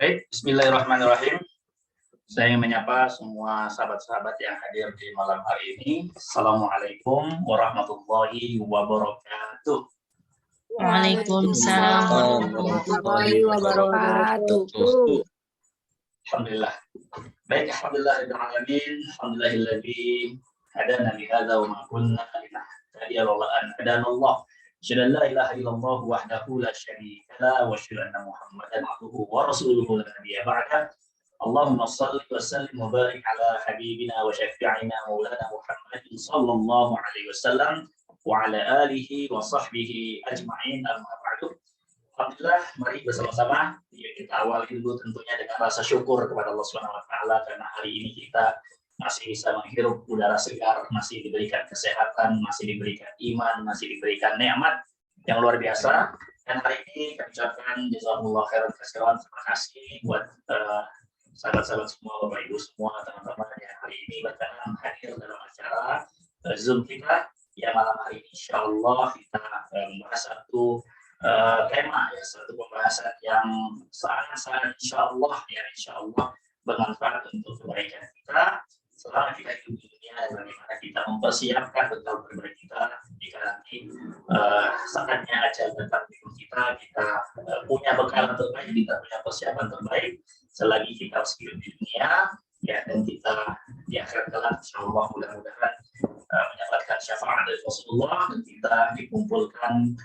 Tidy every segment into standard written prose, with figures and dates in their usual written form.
Baik, bismillahirrahmanirrahim. Saya ingin menyapa semua sahabat-sahabat yang hadir di malam hari ini. Assalamualaikum warahmatullahi wabarakatuh. Waalaikumsalam warahmatullahi wabarakatuh. Alhamdulillah. Baik, alhamdulillahirrahmanirrahim. Alhamdulillahilladzi hadana li hadza wa ma kunna linahtadiya laula an hadana Allah. Asyhadu an la ilaha illallah wahdahu la syarika la wa asyhadu anna Muhammadan abduhu wa rasuluhu la nabiyya ba'da. Allahumma shalli wa sallim wa barik ala habibina wa syafi'ina maulana Muhammadin sallallahu alaihi wasallam wa ala alihi wa sahbihi ajma'in, amma ba'du. Alhamdulillah, mari bersama-sama kita awali dulu tentunya dengan rasa syukur kepada Allah Subhanahu wa taala karena hari ini kita masih bisa menghirup udara segar, masih diberikan kesehatan, masih diberikan iman, masih diberikan nikmat yang luar biasa. Dan hari ini kami ucapkan jazakumullah khairan katsiran, terima kasih buat sahabat-sahabat semua, Bapak Ibu semua, teman-teman yang hari ini berkenan hadir dalam acara Zoom kita. Ya, malam hari ini insyaallah kita membahas satu tema, ya, satu pembahasan yang sangat-sangat insyaallah bermanfaat untuk kebaikan kita selama kita hidup di dunia, dan bagaimana kita mempersiapkan bekal pribadi kita jika nanti saatnya ajal datang di hidup kita punya bekal terbaik, kita punya persiapan terbaik selagi kita hidup di dunia, ya, dan kita di akhirat kelak insyaallah mudah-mudahan mendapatkan syafaat dari Rasulullah dan kita dikumpulkan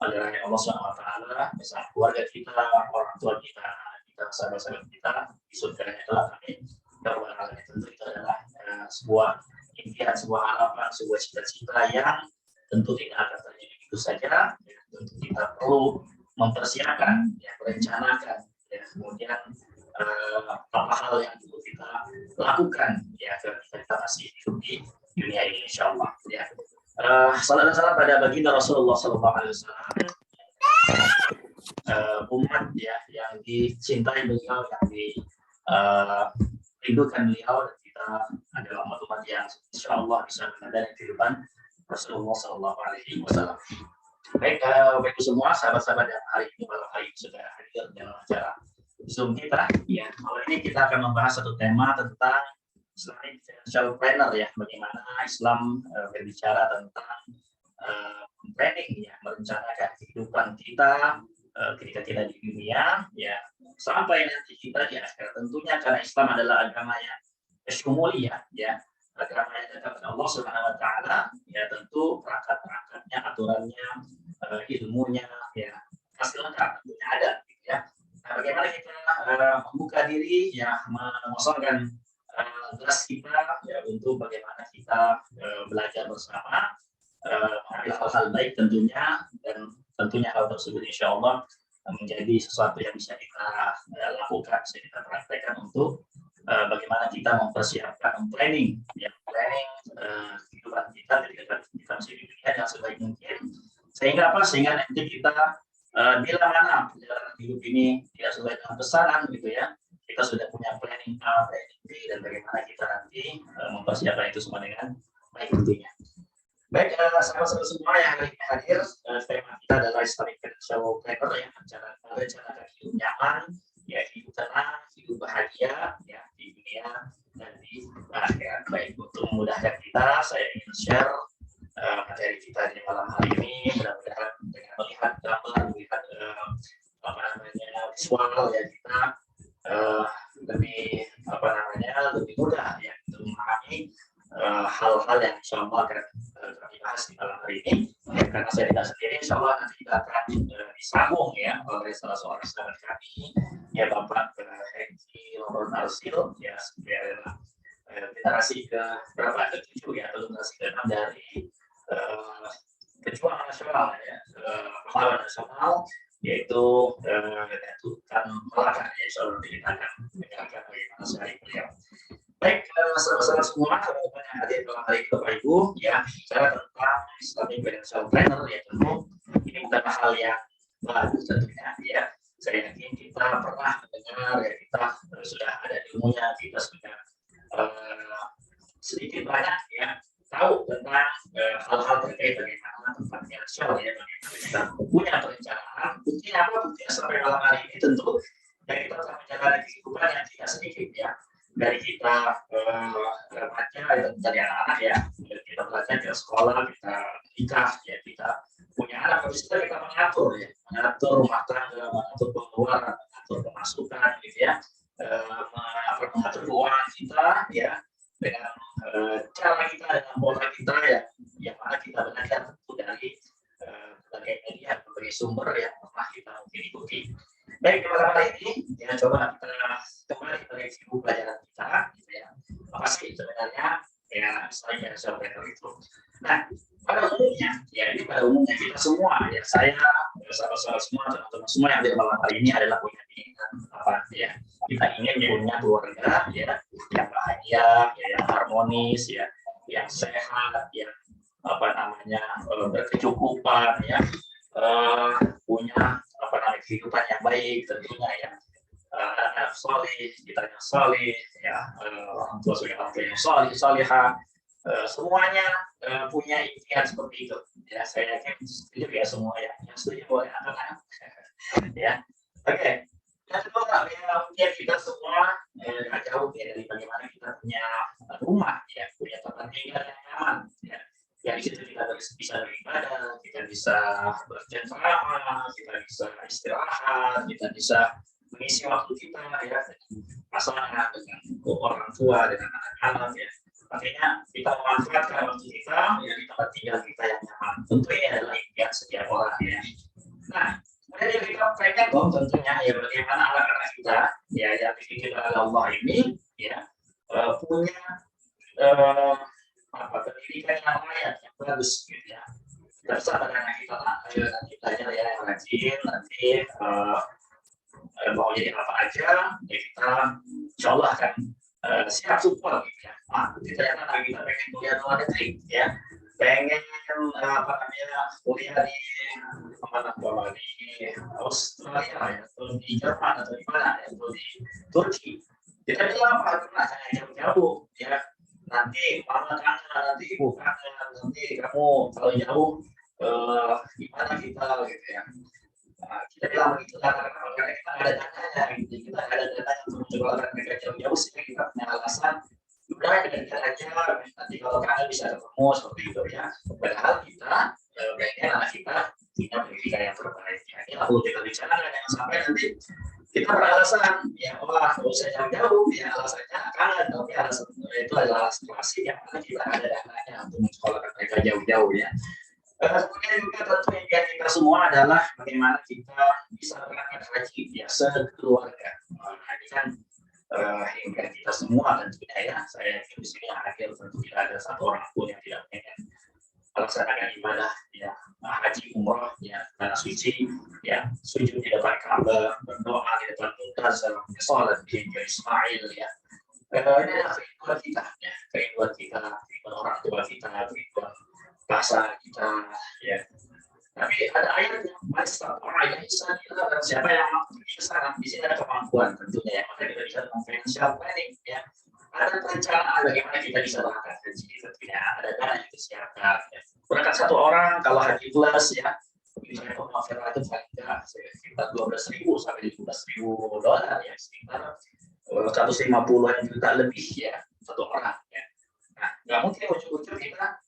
oleh Allah Subhanahu wa taala bersama keluarga kita, orang tua kita, sahabat-sahabat kita di surga kelak. Amin. Tentu itu adalah sebuah impian, sebuah harapan, sebuah cita-cita yang tentu tidak akan terjadi begitu saja. Ya, tentu kita perlu mempersiapkan, ya, merencanakan, ya, kemudian apa hal yang perlu kita lakukan, ya, ketika kita masih hidup di dunia ini, insyaallah. Ya. Salam dan salam pada baginda Rasulullah Sallallahu Alaihi Wasallam, umat, ya, yang dicintai beliau, yang rindukan beliau, dan kita adalah umat yang insyaallah bisa meneladani kehidupan Rasulullah Sallallahu Alaihi Wasallam. Baik, Bapak Ibu semua, sahabat-sahabat yang hari ini malam hari sudah hadir dalam acara Zoom kita. Ya, malam ini kita akan membahas satu tema tentang Islamic Financial Planner, ya, bagaimana Islam berbicara tentang planning, ya, merencanakan kehidupan kita ketika kita di dunia, ya, sampai nanti kita di akhirat. Tentunya karena Islam adalah agama yang syumuliyah, ya, agama yang datang dari Allah Subhanahu wa taala, ya, tentu perangkat-perangkatnya, aturannya, ilmunya, ya, pasti lengkap, tentunya ada, gitu, ya. Nah, bagaimana kita membuka diri, ya, mengosongkan gelas kita, ya, untuk bagaimana kita belajar bersama, mengambil hal-hal baik tentunya, dan tentunya hal tersebut insya Allah menjadi sesuatu yang bisa kita lakukan, bisa kita praktekkan untuk bagaimana kita mempersiapkan planning, ya, planning kehidupan kita ketika kita masih di dunia yang sebaik mungkin, sehingga apa? Sehingga nanti kita bila mana perjalanan hidup ini tidak sesuai dengan pesanan, gitu, ya, kita sudah punya planning A, planning B, dan bagaimana kita nanti mempersiapkan itu semua dengan baik tentunya. Baik, sahabat-sahabat semua yang hari ini hadir, tema kita adalah Islamic Financial Planner, yang merencanakan hidup nyaman, ya, hidup tenang, hidup bahagia, ya, di dunia dan di akhirat. Baik, untuk memudahkan kita, saya ingin share materi kita di malam hari ini. Mudah-mudahan dengan melihat gambar, melihat visual, ya, kita lebih mudah, ya, untuk memahami hal-hal yang insya Allah akan kami bahas di malam hari ini, ya, karena saya tidak sendiri, insya Allah nanti kita akan disambung, ya, oleh salah seorang sahabat kami, ya, Bapak Hengki Lomor Narsil, ya, generasi ke berapa, ke-7, ya, atau generasi ke-6 dari pejuang nasional, ya, pahlawan nasional, yaitu Tuan Melaka, ya, insya Allah kita akan mendengarkan bagaimana sehari beliau. Baik, sahabat-sahabat semua, teman-teman yang hadir dalam hari ini, Bapak Ibu, ya, bicara tentang Islamic Financial Planner, ya, tentu ini bukan hal yang baru tentunya, ya. Saya yakin kita pernah mendengar, ya, kita sudah ada ilmunya, kita sudah sedikit banyak, ya, tahu tentang hal-hal terkait bagaimana tempat finansial, ya, bagaimana kita punya perencanaan. Buktinya apa? Buktinya sampai malam hari ini tentu, ya, kita telah menjalani anak ya, kita belajar, kita sekolah, kita nikah, ya kita punya anak, habis itu kita mengatur ya, mengatur rumah tangga, mengatur pengeluaran, mengatur pemasukan, gitu ya, mengatur keuangan kita ya, dengan cara kita, dengan pola kita ya, yang mana kita belajar tentu dari berbagai media, berbagai sumber yang pernah kita mungkin ikuti. Baik, pada kali ini ya coba kita kembali ke review pelajaran kita, gitu ya. Apa sih sebenarnya ya saya sampaikan itu. Nah, pada umumnya ya ini pada umumnya kita semua ya, saya, sahabat-sahabat semua, teman-teman semua yang ada malam hari ini adalah punya keinginan apa ya, kita ingin punya keluarga ya yang bahagia, ya, yang harmonis ya, yang sehat, yang apa namanya berkecukupan ya, punya apa namanya kehidupan yang baik tentunya ya, anak soleh, kita yang soleh ya, orang tua sebagai orang tua yang soleh, solehah, semuanya punya impian seperti itu ya. Saya yakin setuju ya semua ya, yang setuju boleh angkat ya. Oke. Yang kedua ya, kita semua nggak jauh ya dari bagaimana kita punya rumah ya, punya tempat tinggal yang nyaman ya. Ya di situ kita bisa beribadah, kita bisa bercengkrama, kita bisa istirahat, kita bisa mengisi waktu kita ya dengan pasangan, dengan orang tua, dengan anak-anak ya. Artinya kita memanfaatkan waktu kita ya di tempat tinggal kita yang nyaman. Tentu ini adalah impian setiap orang ya. Nah, kemudian kita pengen dong tentunya ya bagaimana anak-anak kita ya yang dididik oleh Allah ini ya punya apa pendidikan yang layak, yang bagus gitu ya. Kita bisa anak kita nanti belajar ya yang rajin, nanti mau jadi apa aja ya kita insya Allah akan siap support gitu ya. Nah, ternyata anak kita pengen kuliah luar negeri ya, pengen apa namanya kuliah di mana di Australia ya, atau di Jerman atau di mana ya, atau di Turki. Kita bilang apa karena saya jauh-jauh ya. Nanti mama kangen, nanti ibu kangen, nanti kamu kalau jauh gimana kita gitu ya. Nah, kita bilang begitu karena kita ada dananya gitu, kita ada dana untuk menjualkan mereka jauh-jauh sehingga kita punya alasan udah kita aja nanti kalau kangen bisa ketemu seperti itu ya. Padahal kita pengen anak kita punya pendidikan yang terbaik ya. Ini perlu kita bicarakan, jangan sampai nanti kita beralasan ya wah kalau saya jauh ya alasannya kangen, tapi alasan itu adalah situasi yang mana kita ada dananya untuk menyekolahkan mereka jauh-jauh ya. Kemudian juga tentu impian kita semua adalah bagaimana kita bisa berangkat haji ya sekeluarga. Nah, ini kan impian kita semua tentunya ya. Saya yakin di sini hadir tentu tidak ada satu orang pun yang tidak pengen melaksanakan ibadah ya haji umroh ya tanah suci ya, sujud di depan Ka'bah, berdoa di depan Mu'tazil, sholat di Ismail ya. Ini adalah kerinduan kita ya, kerinduan kita, kerinduan orang tua kita, kerinduan pasangan kita ya. Tapi ada ayat yang masa orang yang bisa dan siapa yang mampu ke sana, di sini ada kemampuan tentunya ya, maka kita bisa financial planning ya. Ada perencanaan bagaimana kita bisa berangkat haji tentunya, ada dana yang disiapkan ya. Berangkat satu orang kalau haji plus ya, misalnya penghafal itu paling sekitar 12.000 sampai 15.000 dolar ya, sekitar 150-an juta lebih ya satu orang ya. Nah, nggak mungkin ujung-ujung kita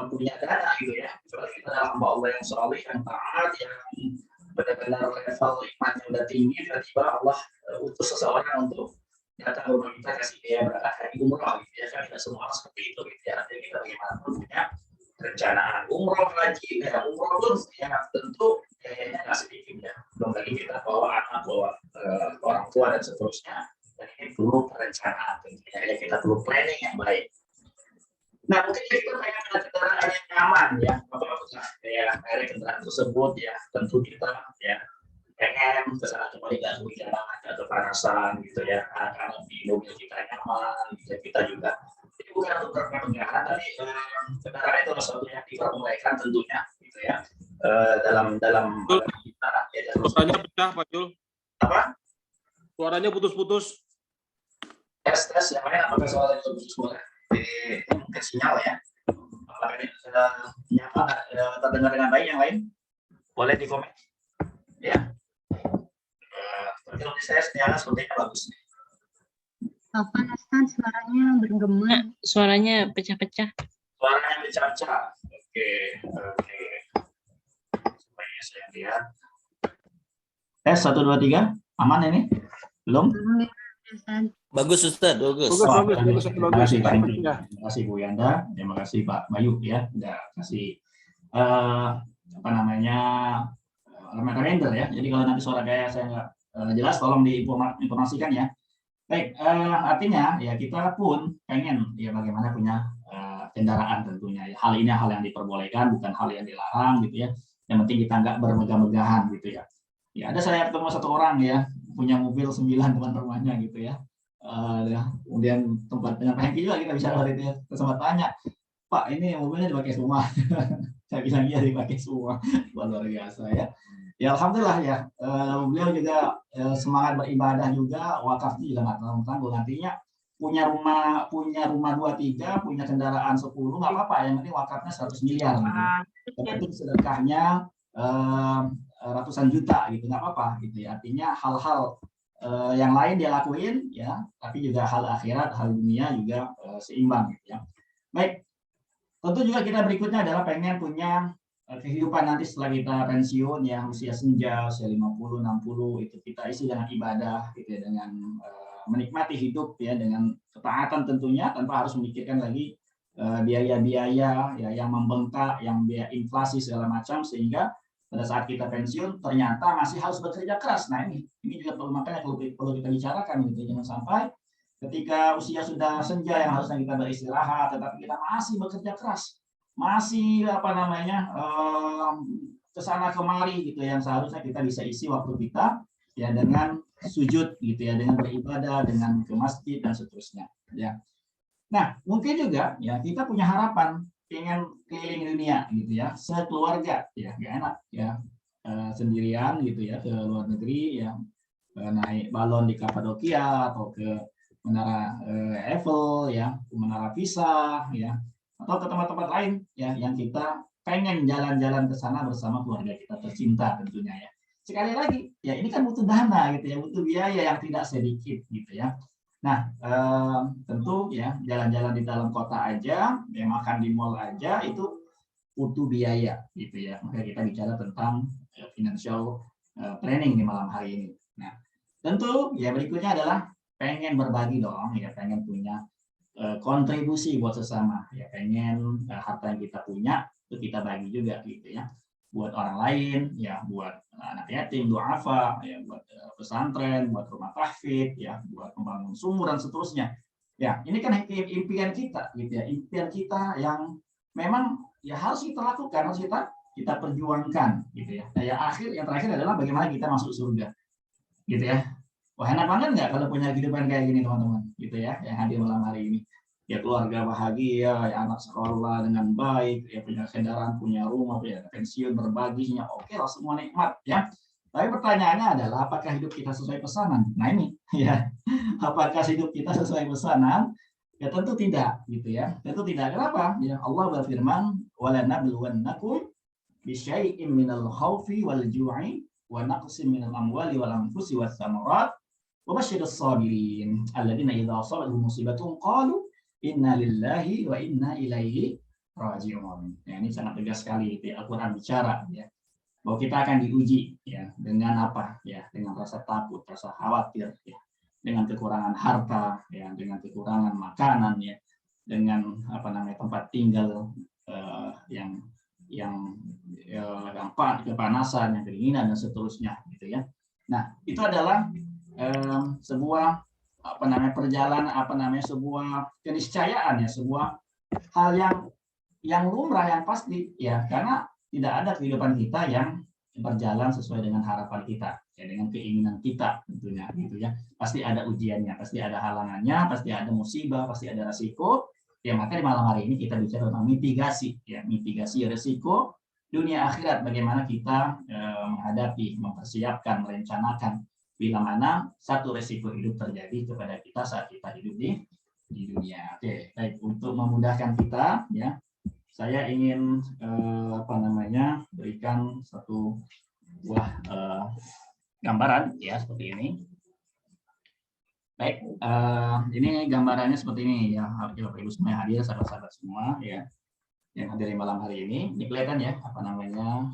punya dana gitu ya, kecuali kita adalah hamba Allah yang saleh, yang taat, yang benar-benar level iman yang udah tinggi, tiba-tiba Allah utus seseorang untuk datang rumah kita kasih dia berangkat haji umroh gitu ya. Kan tidak semua orang seperti itu gitu ya. Nanti kita bagaimanapun punya rencana umroh haji ya, umroh pun ya tentu biayanya nggak sedikit ya, belum lagi kita bawa anak, bawa orang tua dan seterusnya, dan ini perlu perencanaan tentunya ya, kita perlu planning yang baik. Nah, mungkin kita pengen ada kendaraan yang nyaman ya, apa-apa ya, dari kendaraan tersebut ya, tentu kita ya pengen kesana kembali nggak hujan atau kepanasan gitu ya, anak-anak di mobil kita nyaman gitu, kita juga itu bukan untuk kemegahan, tapi kendaraan itu sesuatu yang diperbolehkan tentunya gitu ya, dalam kita ya. Suaranya pecah Pak Jul. Apa? Suaranya putus-putus. Tes yang lain apakah suaranya putus boleh? Mungkin sinyal ya. Apakah ini terdengar dengan baik yang lain? Boleh di komen ya. Kalau saya sinyalnya sepertinya bagus nih. Afan Ustaz, suaranya bergema. Suaranya pecah-pecah. Suaranya pecah-pecah. Oke. Supaya saya lihat. Tes 1 2 3. Aman ini? Belum? Ustaz. Bagus Ustaz, bagus. Bagus. Terima kasih Pak Hendri. Terima kasih Bu Yanda. Terima kasih Pak Bayu ya. Udah kasih reminder ya. Jadi kalau nanti suara kayak saya nggak jelas, tolong diinformasikan ya. Baik, artinya ya kita pun pengen ya bagaimana punya kendaraan tentunya. Ya. Hal ini hal yang diperbolehkan, bukan hal yang dilarang gitu ya. Yang penting kita nggak bermegah-megahan gitu ya. Ya ada saya ketemu satu orang ya punya mobil 9 teman rumahnya gitu ya. Kemudian tempat dengan Pak Hengki juga kita bicara hari itu ya. Terus sempat tanya, Pak ini mobilnya dipakai semua. Saya bilang iya dipakai semua. Luar biasa ya. Ya alhamdulillah ya. Beliau juga semangat beribadah juga, wakaf juga nggak tanggung-tanggung. Nantinya punya rumah 2-3, punya kendaraan 10 nggak apa-apa. Yang penting wakafnya 100 miliar. Gitu. Yang penting sedekahnya ratusan juta gitu nggak apa-apa gitu ya. Artinya hal-hal yang lain dia lakuin ya, tapi juga hal akhirat, hal dunia juga seimbang gitu ya. Baik, tentu juga kita berikutnya adalah pengen punya kehidupan nanti setelah kita pensiun ya, usia senja, usia 50, 60 itu kita isi dengan ibadah gitu ya, dengan menikmati hidup ya, dengan ketaatan tentunya tanpa harus memikirkan lagi biaya-biaya ya yang membengkak, yang biaya inflasi segala macam, sehingga pada saat kita pensiun ternyata masih harus bekerja keras. Nah ini juga makanya perlu kita bicarakan gitu. Jangan sampai ketika usia sudah senja yang harusnya kita beristirahat, tetapi kita masih bekerja keras, masih kesana kemari gitu, yang seharusnya kita bisa isi waktu kita ya dengan sujud gitu ya, dengan beribadah, dengan ke masjid dan seterusnya ya. Nah mungkin juga ya kita punya harapan ingin keliling dunia gitu ya, sekeluarga ya, gak enak ya sendirian gitu ya ke luar negeri ya, naik balon di Kapadokia atau ke menara Eiffel ya, ke menara Pisa ya, atau ke tempat-tempat lain ya yang kita pengen jalan-jalan ke sana bersama keluarga kita tercinta tentunya ya. Sekali lagi ya ini kan butuh dana gitu ya, butuh biaya yang tidak sedikit gitu ya. Nah, tentu ya jalan-jalan di dalam kota aja, ya, makan di mall aja itu butuh biaya gitu ya. Maka kita bicara tentang financial planning di malam hari ini. Nah, tentu ya berikutnya adalah pengen berbagi dong, ya pengen punya kontribusi buat sesama, ya pengen harta yang kita punya itu kita bagi juga gitu ya. Buat orang lain, ya buat anak yatim, duafa, ya buat pesantren, buat rumah tahfidz, ya buat membangun sumur dan seterusnya. Ya, ini kan impian kita, gitu ya, impian kita yang memang ya harus kita lakukan, harus kita perjuangkan, gitu ya. Nah, yang terakhir adalah bagaimana kita masuk surga, gitu ya. Wah enak banget nggak kalau punya kehidupan kayak gini teman-teman, gitu ya, yang hadir malam hari ini. Ya keluarga bahagia, ya anak sekolah dengan baik, ya punya kendaraan, punya rumah, punya pensiun, berbaginya, oke lah semua nikmat ya. Tapi pertanyaannya adalah apakah hidup kita sesuai pesanan? Nah ini ya, apakah hidup kita sesuai pesanan? Ya tentu tidak, gitu ya. Tentu tidak. Kenapa? Ya Allah berfirman, "Walanabluwannakum bisyai'im minal khaufi wal ju'i wa naqsim minal amwali wal anfusi was samarat wa basyirus sabirin alladziina idza asabatuhum musibatun qalu inna lillahi wa inna ilaihi raji'un." Ya, ini sangat tegas sekali itu ya, Al-Qur'an bicara ya. Bahwa kita akan diuji ya dengan apa? Ya, dengan rasa takut, rasa khawatir ya. Dengan kekurangan harta ya, dengan kekurangan makanan ya, dengan tempat tinggal yang kepanasan, yang kedinginan dan seterusnya gitu ya. Nah, itu adalah sebuah perjalanan sebuah keniscayaan ya, sebuah hal yang lumrah, yang pasti ya, karena tidak ada kehidupan kita yang berjalan sesuai dengan harapan kita ya, dengan keinginan kita tentunya gitu ya. Pasti ada ujiannya, pasti ada halangannya, pasti ada musibah, pasti ada resiko ya. Maka di malam hari ini kita bicara tentang mitigasi ya, mitigasi resiko dunia akhirat, bagaimana kita menghadapi, mempersiapkan, merencanakan bila mana satu resiko hidup terjadi kepada kita saat kita hidup di dunia. Oke, baik, untuk memudahkan kita ya, saya ingin berikan satu buah gambaran ya seperti ini. Baik, ini gambarannya seperti ini ya, Bapak Ibu semua yang hadir, sahabat-sahabat semua ya, yang hadir di malam hari ini. Ini kelihatan ya, apa namanya,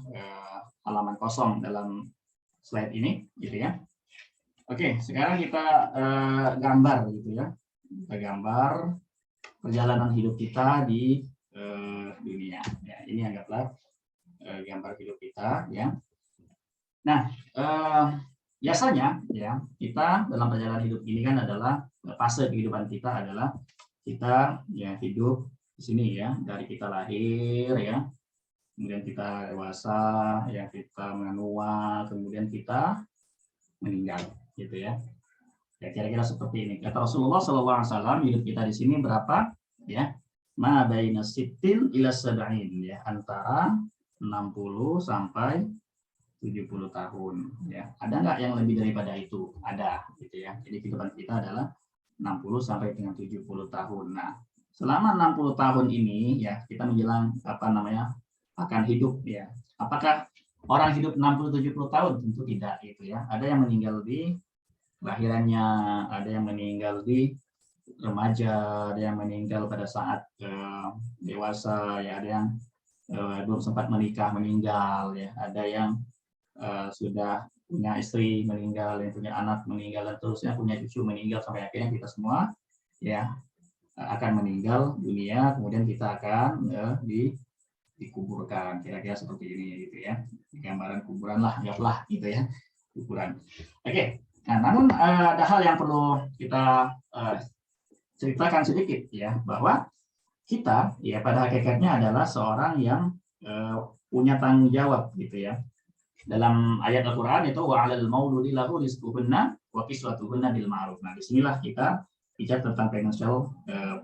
halaman kosong dalam slide ini, gitu ya. Oke, sekarang kita gambar gitu ya. Kita gambar perjalanan hidup kita di dunia. Ya, ini anggaplah gambar hidup kita ya. Nah, biasanya ya kita dalam perjalanan hidup ini kan adalah fase kehidupan kita adalah kita ya hidup di sini ya, dari kita lahir ya, kemudian kita dewasa ya, kita menua, kemudian kita meninggal gitu ya. Ya kira-kira seperti ini. Kata Rasulullah SAW, hidup kita di sini berapa ya? Ma baina sittin ila sab'in ya, antara 60 sampai 70 tahun ya. Ada nggak yang lebih daripada itu? Ada gitu ya. Jadi kehidupan kita adalah 60 sampai dengan 70 tahun. Nah, selama 60 tahun ini ya kita menjelang apa namanya? Akan hidup ya. Apakah orang hidup 60-70 tahun? Tentu tidak gitu ya. Ada yang meninggal di lahirannya, ada yang meninggal di remaja, ada yang meninggal pada saat dewasa ya, ada yang belum sempat menikah meninggal ya, ada yang sudah punya istri meninggal, yang punya anak meninggal, dan terusnya punya cucu meninggal, sampai akhirnya kita semua ya akan meninggal dunia, kemudian kita akan dikuburkan, kira-kira seperti ini gitu ya, gambaran kuburan lah, anggaplah gitu ya, kuburan. Oke, nah namun ada hal yang perlu kita ceritakan sedikit ya, bahwa kita ya pada hakikatnya adalah seorang yang punya tanggung jawab gitu ya. Dalam ayat Al-Qur'an itu wa 'alal mauludi lahu rizquhunna wa kiswatuhunna bil ma'ruf. Nah, disinilah kita bicara tentang financial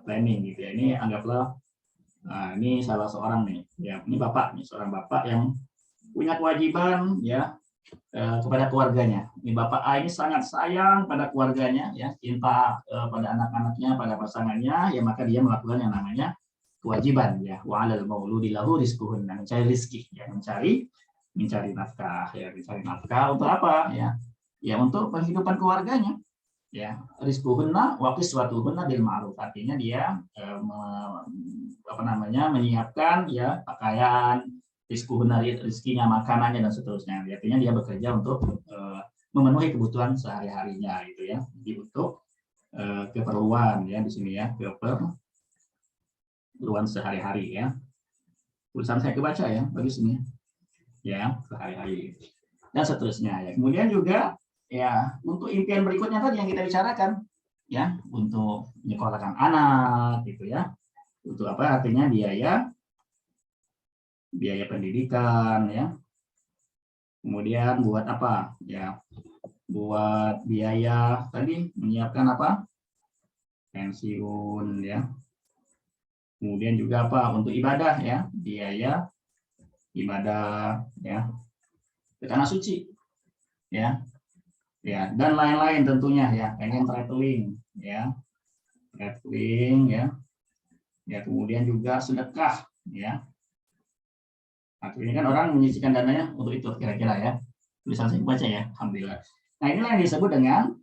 planning gitu ya. Ini anggaplah ini salah seorang nih ya, ini bapak nih, seorang bapak yang punya kewajiban ya kepada keluarganya. Ini bapak A ini sangat sayang pada keluarganya ya, cinta pada anak-anaknya, pada pasangannya ya, maka dia melakukan yang namanya kewajiban ya, wa 'alal mauludi lahu rizquhunna, mencari rezeki ya, mencari nafkah ya, mencari nafkah untuk apa ya? Ya untuk penghidupan keluarganya ya. Rizquhunna wa kiswatuhunna bil ma'ruf, artinya dia menyiapkan ya pakaian, rizquhunna rezekinya, makanannya dan seterusnya. Artinya dia bekerja untuk memenuhi kebutuhan sehari-harinya gitu ya. Jadi untuk keperluan ya di sini ya, keperluan sehari-hari ya. Tulisan saya kebaca ya, bagus ini. Ya, sehari-hari dan seterusnya ya. Kemudian juga ya untuk impian berikutnya tadi yang kita bicarakan ya, untuk menyekolahkan anak gitu ya. Untuk apa? Artinya biaya pendidikan ya. Kemudian buat apa? Ya, buat biaya tadi, menyiapkan apa? Pensiun ya. Kemudian juga apa? Untuk ibadah ya, biaya ibadah ya ke tanah suci ya, dan lain-lain tentunya ya, pengen traveling ya, kemudian juga sedekah ya. Nah, ini kan orang menyisihkan dananya untuk itu kira-kira ya, tulisan saya baca ya, alhamdulillah. Nah, inilah yang disebut dengan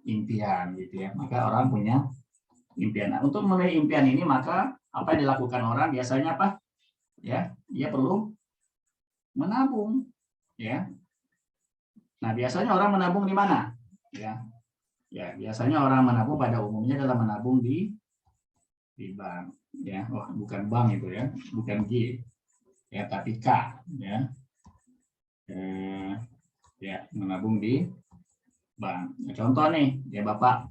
impian gitu ya, maka orang punya impian. Nah, untuk meraih impian ini maka apa yang dilakukan orang biasanya apa ya, dia perlu menabung ya. Nah, biasanya orang menabung di mana ya? Ya, biasanya orang menabung pada umumnya adalah menabung di bank ya. Oh, bukan bank itu ya, bukan G ya, tapi K ya. Ya, menabung di bank. Nah, contoh nih ya, Bapak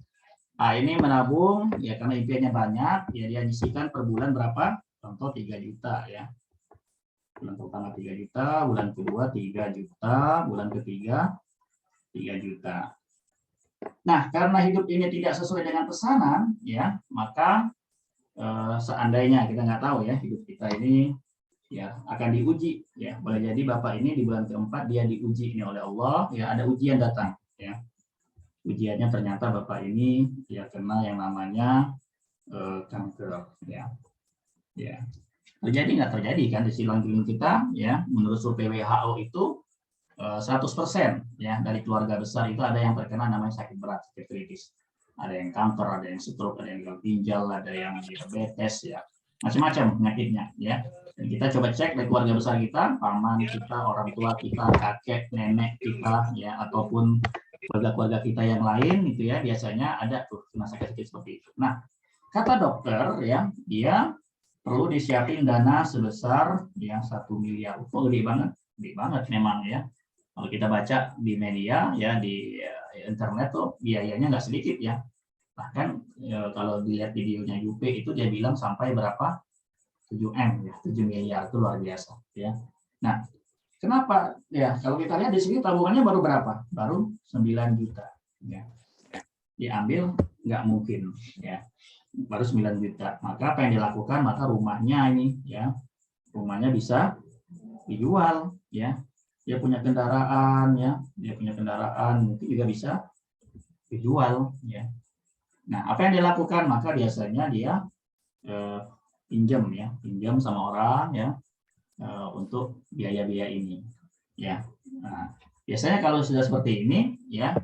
A ini menabung ya karena impiannya banyak ya, dia nyisikan per bulan berapa? Contoh 3 juta ya. Bulan pertama 3 juta, bulan kedua 3 juta, bulan ketiga 3 juta. Nah, karena hidup ini tidak sesuai dengan pesanan, ya, maka seandainya kita nggak tahu ya, hidup kita ini ya akan diuji, ya. Boleh jadi Bapak ini di bulan keempat dia diuji ini oleh Allah, ya, ada ujian datang, ya. Ujiannya ternyata Bapak ini ya kena yang namanya kanker, ya. Ya. Terjadi nggak terjadi kan di sekeliling kita ya, menurut survei WHO itu 100% ya dari keluarga besar itu ada yang terkena namanya sakit berat, sakit kritis. ada yang kanker, ada yang stroke, ada yang gagal ginjal, ada yang diabetes, ya, macam-macam penyakitnya, ya. Dan kita coba cek dari keluarga besar kita, paman kita, orang tua kita, kakek, nenek kita, ya, ataupun keluarga-keluarga kita yang lain, gitu ya, biasanya ada tuh kena sakit seperti itu. Nah, kata dokter, ya, dia perlu disiapin dana sebesar ya 1 miliar. Oh, gede banget memang ya. Kalau kita baca di media ya di internet tuh biayanya nggak sedikit ya. Bahkan kalau dilihat videonya UP itu dia bilang sampai berapa 7M ya, 7 miliar itu luar biasa ya. Nah, kenapa ya kalau kita lihat di sini tabungannya baru berapa? Baru 9 juta ya. Diambil nggak mungkin ya. Baru 9 juta. Maka apa yang dilakukan? Maka rumahnya ini ya. Rumahnya bisa dijual ya. Dia punya kendaraan ya. Dia punya kendaraan mungkin juga bisa dijual ya. Nah, apa yang dilakukan? Maka biasanya dia pinjam ya, pinjam sama orang ya untuk biaya-biaya ini ya. Nah, biasanya kalau sudah seperti ini ya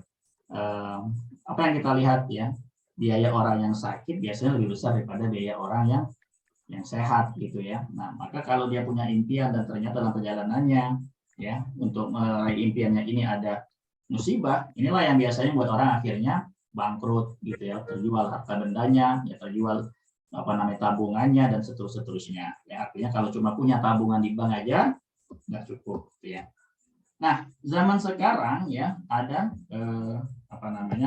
apa yang kita lihat ya, biaya orang yang sakit biasanya lebih besar daripada biaya orang yang sehat gitu ya. Nah, maka kalau dia punya impian dan ternyata dalam perjalanannya ya untuk meraih impiannya ini ada musibah, inilah yang biasanya buat orang akhirnya bangkrut gitu ya, terjual harta bendanya, ya terjual apa namanya tabungannya dan seterusnya. Ya, artinya kalau cuma punya tabungan di bank aja nggak cukup gitu ya. Nah, zaman sekarang ya ada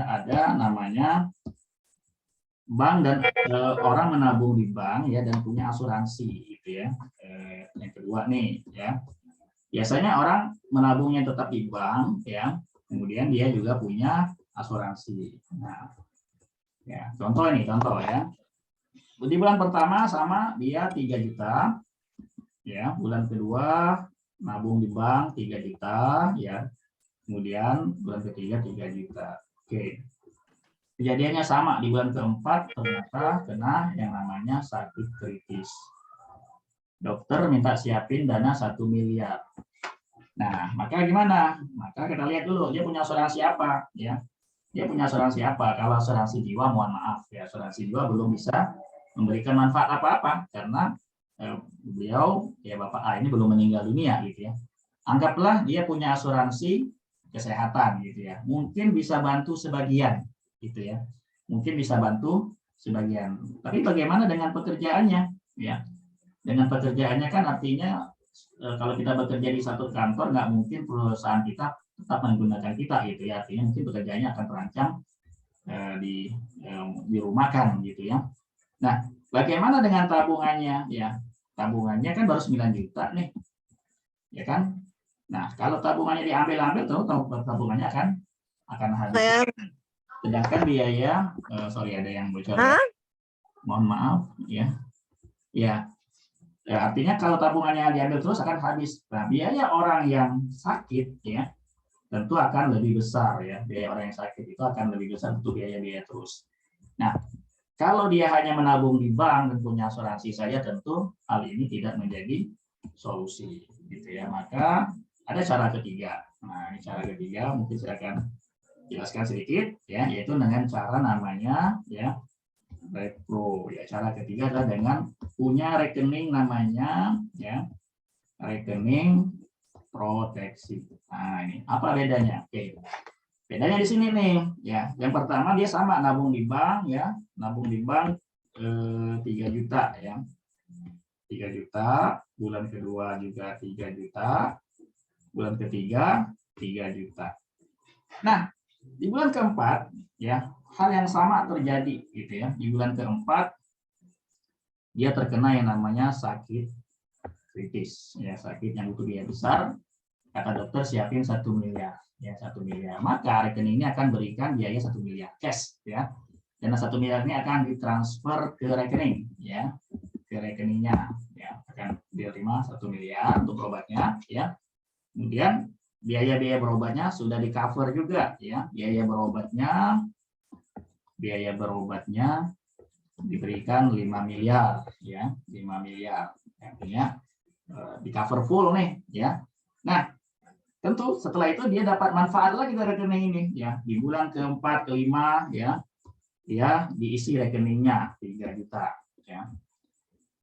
ada namanya bank dan orang menabung di bank ya dan punya asuransi gitu ya. Yang kedua nih ya. Biasanya orang menabungnya tetap di bank ya. Kemudian dia juga punya asuransi. Nah, ya, contoh ya. Di bulan pertama sama dia 3 juta. Ya, bulan kedua nabung di bank 3 juta ya. Kemudian bulan ketiga 3 juta. Oke. Kejadiannya sama di bulan keempat ternyata kena yang namanya sakit kritis. Dokter minta siapin dana 1 miliar. Nah, maka gimana? Maka kita lihat dulu dia punya asuransi apa ya. Dia punya asuransi apa? Kalau asuransi jiwa mohon maaf ya, asuransi jiwa belum bisa memberikan manfaat apa-apa karena beliau ya Bapak A ini belum meninggal dunia gitu ya. Anggaplah dia punya asuransi kesehatan gitu ya. Mungkin bisa bantu sebagian gitu ya. Mungkin bisa bantu sebagian. Tapi bagaimana dengan pekerjaannya ya? Dengan pekerjaannya kan artinya kalau kita bekerja di satu kantor nggak mungkin perusahaan kita tetap menggunakan kita gitu ya. Artinya mungkin pekerjaannya akan terancam dirumahkan gitu ya. Nah, bagaimana dengan tabungannya ya? Tabungannya kan baru 9 juta nih. Ya kan? Nah, kalau tabungannya diambil-ambil terus tabungannya akan habis. Sedangkan biaya sorry ada yang bocor. Ya. Mohon maaf ya. Ya. Ya, artinya kalau tabungannya diambil terus akan habis. Nah, biaya orang yang sakit ya tentu akan lebih besar ya. Biaya orang yang sakit itu akan lebih besar untuk biaya-biaya terus. Nah, kalau dia hanya menabung di bank dan punya asuransi saja tentu hal ini tidak menjadi solusi gitu ya. Maka ada cara ketiga. Nah, ini cara ketiga mungkin saya akan jelaskan sedikit ya, yaitu dengan cara namanya ya repro ya. Cara ketiga adalah dengan punya rekening namanya ya rekening proteksi. Nah, ini apa bedanya? Oke. Bedanya di sini nih ya. Yang pertama dia sama nabung di bank ya, nabung di bank 3 juta ya. 3 juta, bulan kedua juga 3 juta. Bulan ketiga 3 juta. Nah, di bulan keempat ya hal yang sama terjadi gitu ya. Di bulan keempat dia terkena yang namanya sakit kritis ya, sakit yang butuh biaya besar. Kata dokter siapin 1 miliar ya, 1 miliar. Maka rekening ini akan berikan biaya 1 miliar cash ya. Dana 1 miliar ini akan ditransfer ke rekening ya, ke rekeningnya ya, akan diterima 1 miliar untuk berobatnya ya. Kemudian biaya-biaya berobatnya sudah di cover juga ya. Biaya berobatnya diberikan 5 miliar ya, 5 miliar. Artinya di cover full nih ya. Nah, tentu setelah itu dia dapat manfaat lagi dari rekening ini ya. Di bulan keempat, kelima ya. ya diisi rekeningnya 3 juta ya.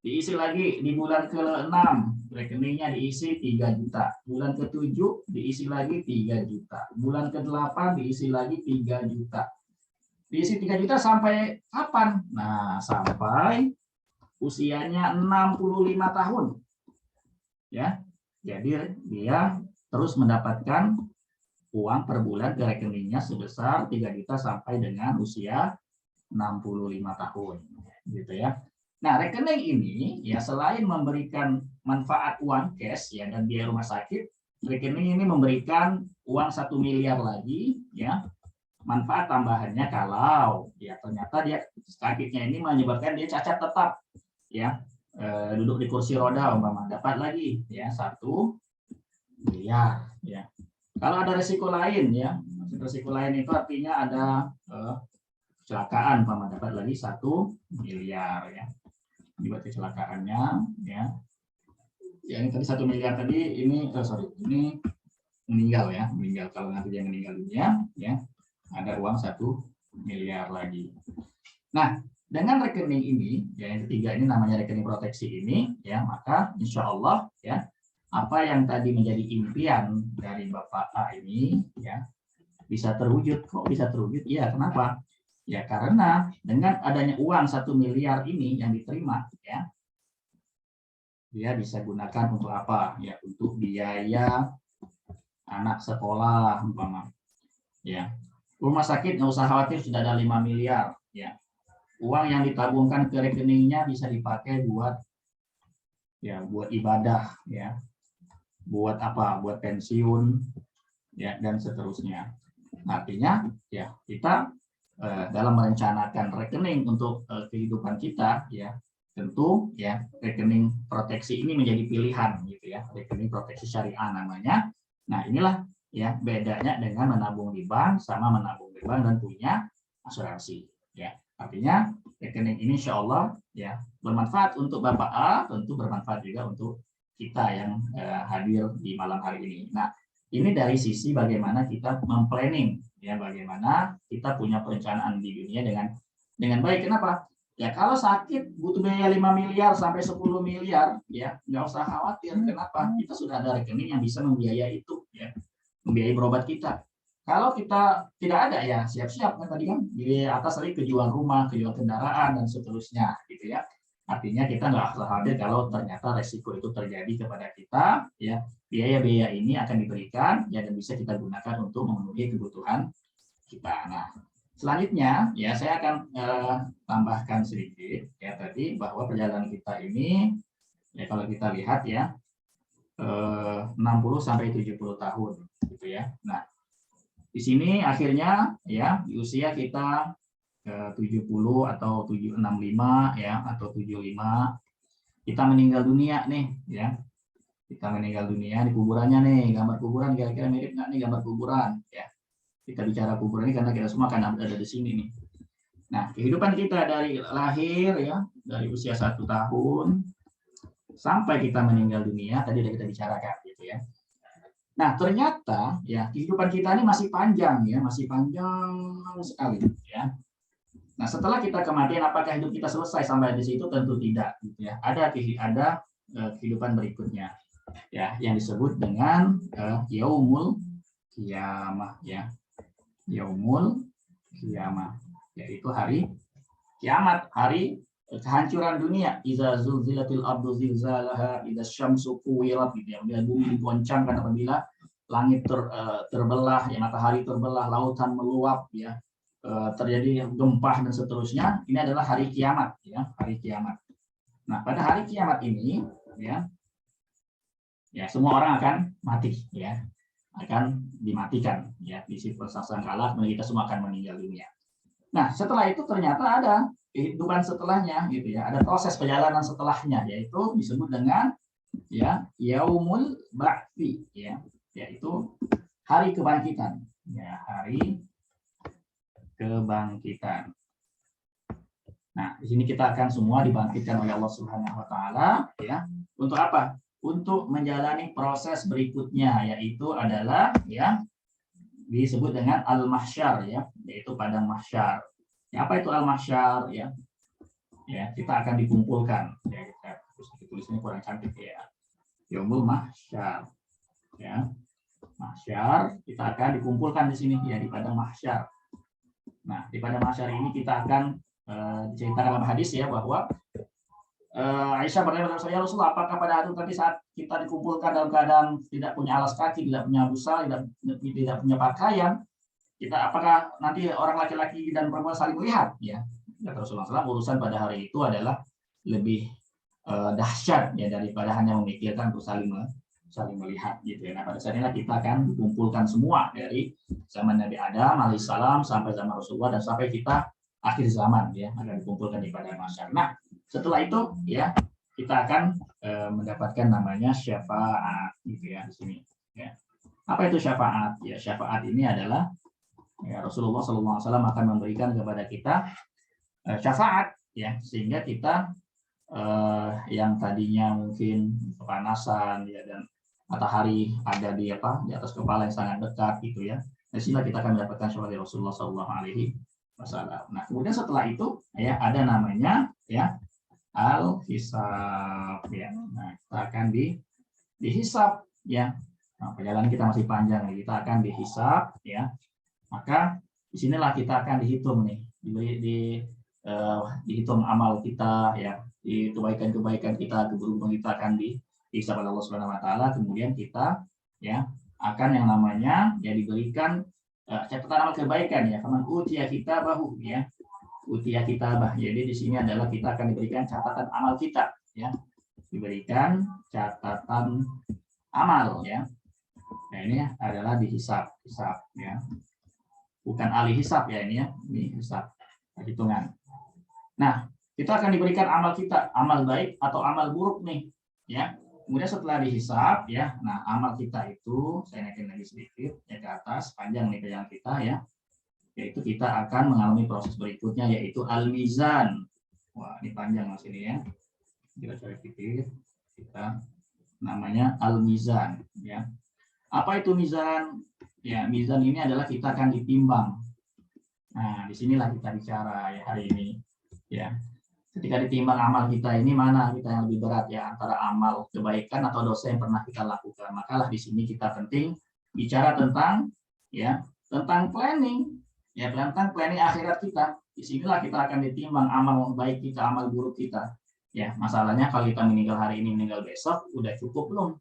Diisi lagi di bulan ke-6 rekeningnya diisi 3 juta. Bulan ke-7 diisi lagi 3 juta. Bulan ke-8 diisi lagi 3 juta. Diisi 3 juta sampai kapan? Nah, sampai usianya 65 tahun. Ya. Jadi dia terus mendapatkan uang per bulan ke rekeningnya sebesar 3 juta sampai dengan usia 65 tahun. Gitu ya. Nah, rekening ini ya selain memberikan manfaat uang cash ya dan biaya rumah sakit, rekening ini memberikan uang 1 miliar lagi ya. Manfaat tambahannya kalau ya ternyata dia sakitnya ini menyebabkan dia cacat tetap ya. Duduk di kursi roda umpama dapat lagi ya 1 miliar ya. Kalau ada resiko lain ya, resiko lain itu artinya ada kecelakaan umpama dapat lagi 1 miliar ya. Dibuat kecelakaannya ya. Ya ini tadi 1 miliar tadi ini ini meninggal ya, meninggal. Kalau nanti dia meninggal dunia ya ada uang 1 miliar lagi. Nah, dengan rekening ini ya yang ketiga ini namanya rekening proteksi ini ya, maka insya Allah ya apa yang tadi menjadi impian dari Bapak A ini ya bisa terwujud. Kok bisa terwujud? Iya, kenapa? Ya karena dengan adanya uang 1 miliar ini yang diterima ya, dia bisa gunakan untuk apa? Ya untuk biaya anak sekolah umpama. Ya. Rumah sakit nggak usah khawatir sudah ada 5 miliar ya. Uang yang ditabungkan ke rekeningnya bisa dipakai buat ya buat ibadah ya. Buat apa? Buat pensiun ya dan seterusnya. Artinya ya kita dalam merencanakan rekening untuk kehidupan kita ya tentu ya rekening proteksi ini menjadi pilihan gitu ya, rekening proteksi syariah namanya. Nah inilah ya bedanya dengan menabung di bank sama menabung di bank dan punya asuransi ya. Artinya rekening ini insya Allah ya bermanfaat untuk Bapak A, tentu bermanfaat juga untuk kita yang hadir di malam hari ini. Nah ini dari sisi bagaimana kita memplanning ya, bagaimana kita punya perencanaan di dunia dengan baik. Kenapa? Ya kalau sakit butuh biaya 5 miliar sampai 10 miliar ya nggak usah khawatir. Kenapa? Kita sudah ada rekening yang bisa membiayai itu ya, membiayai berobat kita. Kalau kita tidak ada ya siap-siap kan tadi kan di atas tadi kejual rumah, kejual kendaraan dan seterusnya gitu ya. Artinya kita nggak usah khawatir kalau ternyata resiko itu terjadi kepada kita ya. Biaya-biaya ini akan diberikan ya dan bisa kita gunakan untuk memenuhi kebutuhan kita. Nah, selanjutnya ya saya akan tambahkan sedikit ya tadi bahwa perjalanan kita ini ya kalau kita lihat ya 60 sampai 70 tahun gitu ya. Nah, di sini akhirnya ya di usia kita 70 atau 65 ya atau 75 kita meninggal dunia nih ya. Kita meninggal dunia di kuburannya nih, gambar kuburan kira-kira mirip nggak nih gambar kuburan ya. Kita bicara kuburan ini karena kita semua akan ada di sini nih. Nah, kehidupan kita dari lahir ya, dari usia 1 tahun sampai kita meninggal dunia tadi sudah kita bicarakan gitu ya. Nah, ternyata ya kehidupan kita ini masih panjang ya, masih panjang sekali ya. Nah, setelah kita kematian apakah hidup kita selesai sampai di situ? Tentu tidak gitu ya. Ada kehidupan berikutnya. Ya, yang disebut dengan yaumul qiyamah ya. Yaumul qiyamah yaitu hari kiamat, hari kehancuran dunia. Iza zulzilatil ardu zilzalaha, idza syamsu kuwirat gitu ya. Bila bumi digoncangkan, apabila langit terbelah, ya matahari terbelah, lautan meluap ya. Terjadi gempa dan seterusnya. Ini adalah hari kiamat ya, hari kiamat. Nah, pada hari kiamat ini ya semua orang akan mati ya, akan dimatikan ya di sifat sangkala, kita semua akan meninggal dunia. Nah setelah itu ternyata ada kehidupan setelahnya gitu ya, ada proses perjalanan setelahnya yaitu disebut dengan ya yaumul ba'tsi ya, yaitu hari kebangkitan ya, hari kebangkitan. Nah di sini kita akan semua dibangkitkan oleh Allah Subhanahu Wa Taala ya, untuk apa? Untuk menjalani proses berikutnya yaitu adalah ya disebut dengan al-mahsyar ya, yaitu padang mahsyar. Ya, apa itu al-mahsyar ya? Ya, kita akan dikumpulkan. Ya, kita tulisnya kurang cantik ya. Yaumul mahsyar. Ya. Mahsyar, kita akan dikumpulkan di sini ya di padang mahsyar. Nah, di padang mahsyar ini kita akan diceritakan dalam hadis ya bahwa Aisyah bertanya kepada Rasulullah, apakah pada hari tadi saat kita dikumpulkan dalam keadaan tidak punya alas kaki, tidak punya busana, tidak punya pakaian, kita apakah nanti orang laki-laki dan perempuan saling melihat? Ya, kata Rasulullah SAW, urusan pada hari itu adalah lebih dahsyat ya daripada hanya memikirkan untuk saling melihat gitu ya. Nah, pada saat inilah kita akan dikumpulkan semua dari zaman Nabi Adam alaihissalam sampai zaman Rasulullah dan sampai kita akhir zaman ya akan dikumpulkan di padang mahsyar. Nah, setelah itu ya kita akan mendapatkan namanya syafaat gitu ya di sini ya. Apa itu syafaat? Ya, syafaat ini adalah ya, Rasulullah SAW akan memberikan kepada kita syafaat ya sehingga kita yang tadinya mungkin kepanasan ya dan matahari ada di atas kepala yang sangat dekat gitu ya. Di sini kita akan mendapatkan syafaat dari Rasulullah SAW. Nah, kemudian setelah itu ya ada namanya ya al-hisab ya. Nah, kita akan dihisab ya. Nah, perjalanan kita masih panjang nih. Kita akan dihisab ya. Maka disinilah kita akan dihitung nih. Dihitung amal kita ya. Di kebaikan-kebaikan kita, keberuntungan kita akan dihisab oleh Allah Subhanahu wa taala. Kemudian kita ya akan yang namanya ya diberikan catatan amal kebaikan ya. Faman utiya kitabahu ya. Utiya kitabah. Jadi di sini adalah kita akan diberikan catatan amal kita ya. Diberikan catatan amal ya. Nah, ini adalah dihisab ya. Bukan ahli hisab ya ini ya. Ini hisab perhitungan. Nah, kita akan diberikan amal kita, amal baik atau amal buruk nih ya. Kemudian setelah dihisab ya, nah amal kita itu saya naikin lagi sedikit ya ke atas, panjang nih perjalanan kita ya. Yaitu kita akan mengalami proses berikutnya yaitu al-mizan. Wah, ini panjang mas ini ya. Kita cari pikir, kita namanya al-mizan ya. Apa itu mizan? Ya, mizan ini adalah kita akan ditimbang. Nah, disinilah kita bicara ya hari ini ya. Ketika ditimbang amal kita ini mana kita yang lebih berat ya antara amal kebaikan atau dosa yang pernah kita lakukan. Makalah di sini kita penting bicara tentang planning ya, tentang planning akhirat kita. Disinilah kita akan ditimbang amal baik kita, amal buruk kita. Ya, masalahnya kalau kita meninggal hari ini, meninggal besok, udah cukup belum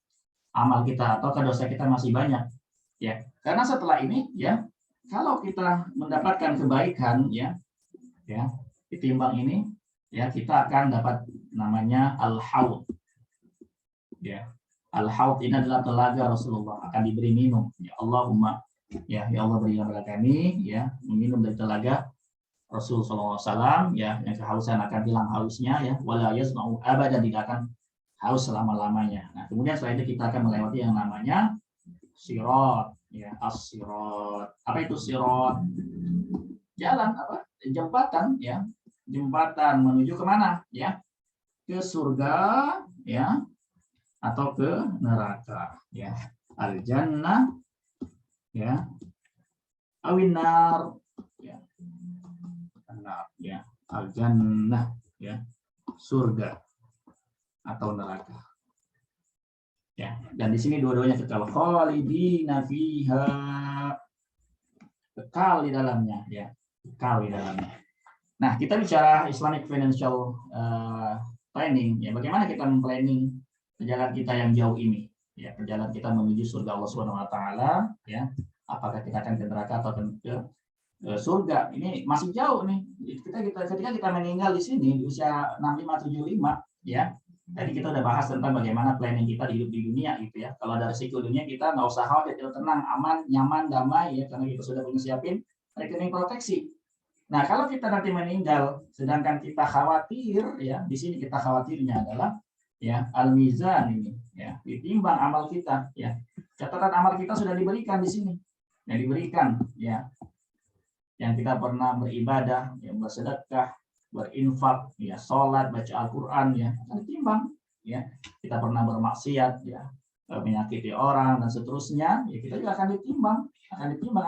amal kita atau dosa kita masih banyak. Ya, karena setelah ini ya, kalau kita mendapatkan kebaikan ya ditimbang ini ya kita akan dapat namanya al-haud. Ya. Al-haud ini adalah telaga Rasulullah akan diberi minum. Ya Allahumma ya Allah berilah kepada kami ya meminum dari telaga Rasul SAW ya yang kehausan akan hilang hausnya ya wala yazma'u abadan, tidak akan haus selama-lamanya. Nah, kemudian setelah itu kita akan melewati yang namanya sirat ya, as-sirat. Apa itu sirat? Jalan jembatan ya. Jembatan menuju kemana ya, ke surga ya atau ke neraka ya, al jannah ya awinar ya, al jannah ya, surga atau neraka ya. Dan di sini dua-duanya kekal, khalidina fiha, kekal di dalamnya ya, kekal di dalamnya. Nah, kita bicara Islamic Financial Planning, ya bagaimana kita memplanning perjalanan kita yang jauh ini, ya perjalanan kita menuju surga Allah Subhanahu Wa Taala, ya apakah kita akan ke neraka atau ke surga? Ini masih jauh nih. Ketika kita meninggal di sini di usia 65-75, ya tadi kita udah bahas tentang bagaimana planning kita hidup di dunia gitu ya. Kalau ada resiko dunia kita nggak usah khawatir, tenang, aman, nyaman, damai ya karena kita sudah punya siapin rekening proteksi. Nah, kalau kita nanti meninggal, sedangkan kita khawatir, ya di sini kita khawatirnya adalah ya al-mizan ini, ya ditimbang amal kita, ya catatan amal kita sudah diberikan di sini, yang diberikan, ya yang kita pernah beribadah, yang bersedekah, berinfak, ya sholat, baca Al-Quran, ya akan ditimbang, ya kita pernah bermaksiat, ya menyakiti orang dan seterusnya, ya kita juga akan ditimbang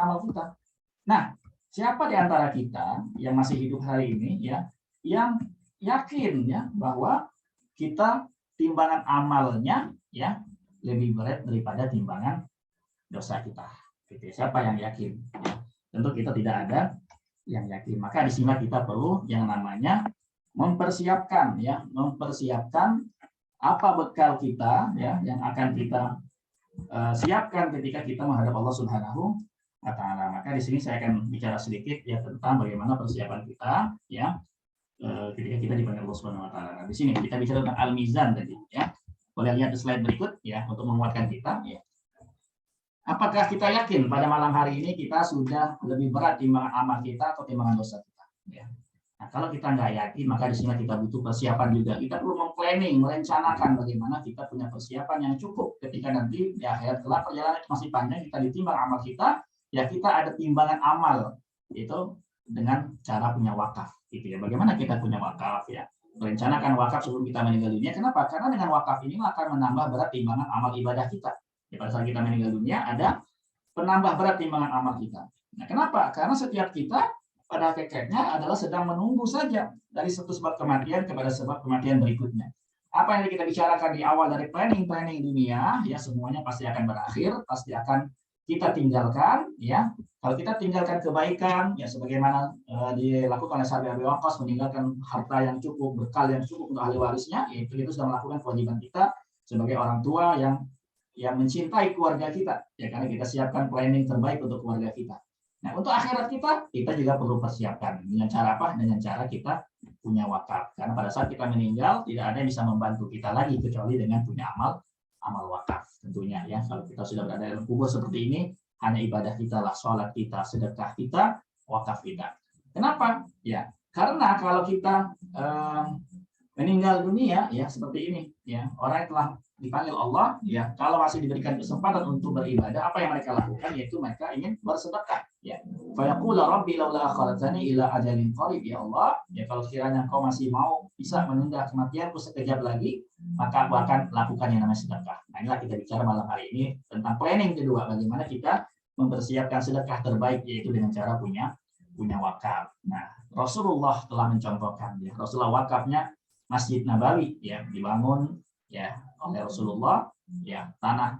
amal kita. Nah, siapa di antara kita yang masih hidup hari ini ya, yang yakin ya bahwa kita timbangan amalnya ya lebih berat daripada timbangan dosa kita. Gitu. Siapa yang yakin? Ya. Tentu kita tidak ada yang yakin. Maka di sini kita perlu yang namanya mempersiapkan ya, mempersiapkan apa bekal kita ya yang akan kita siapkan ketika kita menghadap Allah Subhanahu wa taala. Maka di sini saya akan bicara sedikit ya tentang bagaimana persiapan kita ya ketika kita dipanggil Allah Subhanahu wa taala. Nah, di sini kita bicara tentang al-mizan tadi ya. Boleh lihat di slide berikut ya untuk menguatkan kita ya. Apakah kita yakin pada malam hari ini kita sudah lebih berat timbangan amal kita atau timbangan dosa kita ya. Nah, kalau kita nggak yakin, maka di sini kita butuh persiapan juga. Kita perlu memplanning, merencanakan bagaimana kita punya persiapan yang cukup ketika nanti di akhirat kelak perjalanan masih panjang, kita ditimbang amal kita, ya kita ada timbangan amal itu dengan cara punya wakaf, gitu ya. Bagaimana kita punya wakaf ya? Merencanakan wakaf sebelum kita meninggal dunia. Kenapa? Karena dengan wakaf ini akan menambah berat timbangan amal ibadah kita. Ya, pada saat kita meninggal dunia ada penambah berat timbangan amal kita. Nah, kenapa? Karena setiap kita pada hakikatnya adalah sedang menunggu saja dari satu sebab kematian kepada sebab kematian berikutnya. Apa yang kita bicarakan di awal dari planning dunia, ya semuanya pasti akan berakhir, pasti akan kita tinggalkan, ya. Kalau kita tinggalkan kebaikan, ya sebagaimana dilakukan oleh Sa'd bin Abi Waqqas, meninggalkan harta yang cukup, bekal yang cukup untuk ahli warisnya, yaitu kita sudah melakukan kewajiban kita sebagai orang tua yang mencintai keluarga kita, ya karena kita siapkan planning terbaik untuk keluarga kita. Nah, untuk akhirat kita juga perlu persiapkan. Dengan cara apa? Dengan cara kita punya wakaf. Karena pada saat kita meninggal, tidak ada yang bisa membantu kita lagi kecuali dengan punya amal wakaf. Tentunya ya, kalau kita sudah berada dalam kubur seperti ini, hanya ibadah kita lah, sholat kita, sedekah kita, wakaf kita. Kenapa? Ya, karena kalau kita meninggal dunia, ya seperti ini, ya orang yang telah dipanggil Allah, ya kalau masih diberikan kesempatan untuk beribadah, apa yang mereka lakukan yaitu mereka ingin bersedekah. Ya, fayaqulu rabbi laula akhartani ila ajalin qarib, ya Allah, ya kalau sekiranya engkau masih mau bisa menunda kematianku sekejap lagi, maka aku akan lakukan yang namanya sedekah. Nah, inilah kita bicara malam hari ini tentang planning kedua, bagaimana kita mempersiapkan sedekah terbaik yaitu dengan cara punya wakaf. Nah, Rasulullah telah mencontohkan ya, Rasulullah wakafnya Masjid Nabawi ya dibangun ya oleh Rasulullah ya, tanah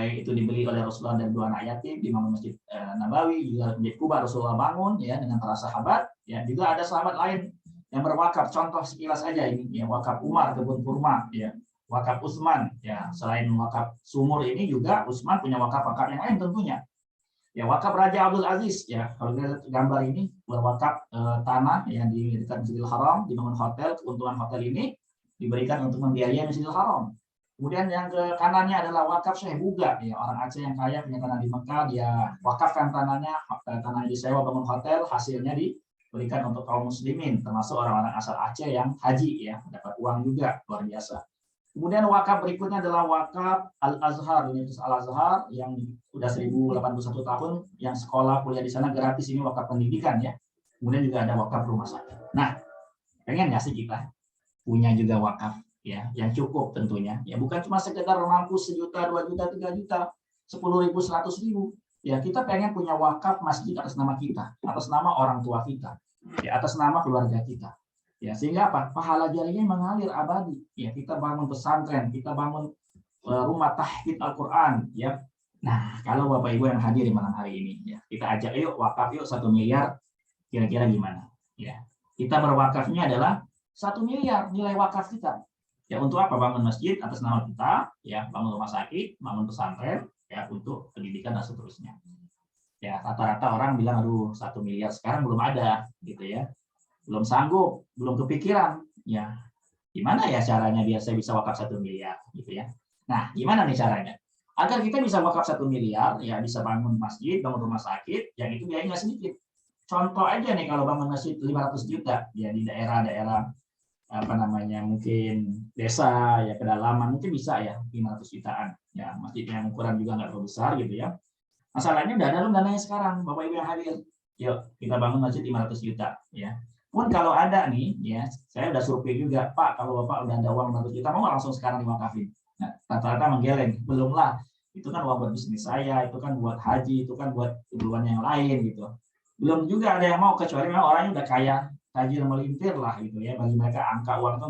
itu dibeli oleh Rasulullah dan 2 anak yatim, dibangun Masjid Nabawi, juga Masjid Kuba Rasulullah bangun ya dengan para sahabat ya. Juga ada sahabat lain yang berwakaf, contoh sekilas aja ini ya, wakaf Umar kebun kurma ya, wakaf Utsman ya, selain wakaf sumur ini juga Utsman punya wakaf yang lain tentunya ya, wakaf Raja Abdul Aziz ya, kalau kita lihat gambar ini berwakaf tanah yang di dekat Masjidil Haram, dibangun hotel, keuntungan hotel ini diberikan untuk membiayai Masjidil Haram. Kemudian yang ke kanannya adalah wakaf Syekh Buga, ya, orang Aceh yang kaya punya tanah di Mekah, dia wakafkan tanahnya disewa bangun hotel, hasilnya diberikan untuk kaum muslimin, termasuk orang-orang asal Aceh yang haji, ya, dapat uang juga, luar biasa. Kemudian wakaf berikutnya adalah wakaf Al-Azhar, Universitas Al-Azhar yang sudah 1081 tahun, yang sekolah kuliah di sana gratis, ini wakaf pendidikan ya. Kemudian juga ada wakaf rumah sakit. Nah, pengen nggak sih kita punya juga wakaf? Ya, yang cukup tentunya. Ya, bukan cuma sekedar mampu 1 juta, 2 juta, 3 juta, 10.000, 100.000. Ya, kita pengen punya wakaf masjid atas nama kita, atas nama orang tua kita, ya, atas nama keluarga kita. Ya, sehingga apa? Pahala jarinya mengalir abadi. Ya, kita bangun pesantren, kita bangun rumah tahfidz Al-Qur'an, ya. Nah, kalau Bapak Ibu yang hadir di malam hari ini, ya, kita ajak yuk wakaf yuk 1 miliar. Kira-kira gimana? Ya. Kita berwakafnya adalah 1 miliar nilai wakaf kita. Ya, untuk apa? Bangun masjid atas nama kita, ya, bangun rumah sakit, bangun pesantren, ya, untuk pendidikan dan seterusnya. Ya, rata-rata orang bilang, aduh, 1 miliar sekarang belum ada, gitu ya, belum sanggup, belum kepikiran. Ya, gimana ya caranya biar saya bisa wakaf 1 miliar, gitu ya? Nah, gimana nih caranya? Agar kita bisa wakaf 1 miliar, ya, bisa bangun masjid, bangun rumah sakit, yang itu biayanya sedikit. Contoh aja nih, kalau bangun masjid 500 juta, ya, di daerah-daerah mungkin desa ya, pedalaman mungkin bisa ya 500 jutaan ya, masjid yang ukuran juga nggak terlalu besar gitu ya. Masalahnya udah ada dananya sekarang, Bapak Ibu yang hadir, yuk kita bangun masjid 500 juta ya. Pun kalau ada nih ya, saya udah survei juga, Pak, kalau Bapak udah ada uang 500 juta mau langsung sekarang diwakafin? Nah, rata-rata menggeleng, belum lah, itu kan uang buat bisnis saya, itu kan buat haji, itu kan buat keperluan yang lain gitu. Belum juga ada yang mau, kecuali memang orangnya udah kaya tajir melintir lah gitu ya. Bagi mereka angka uang itu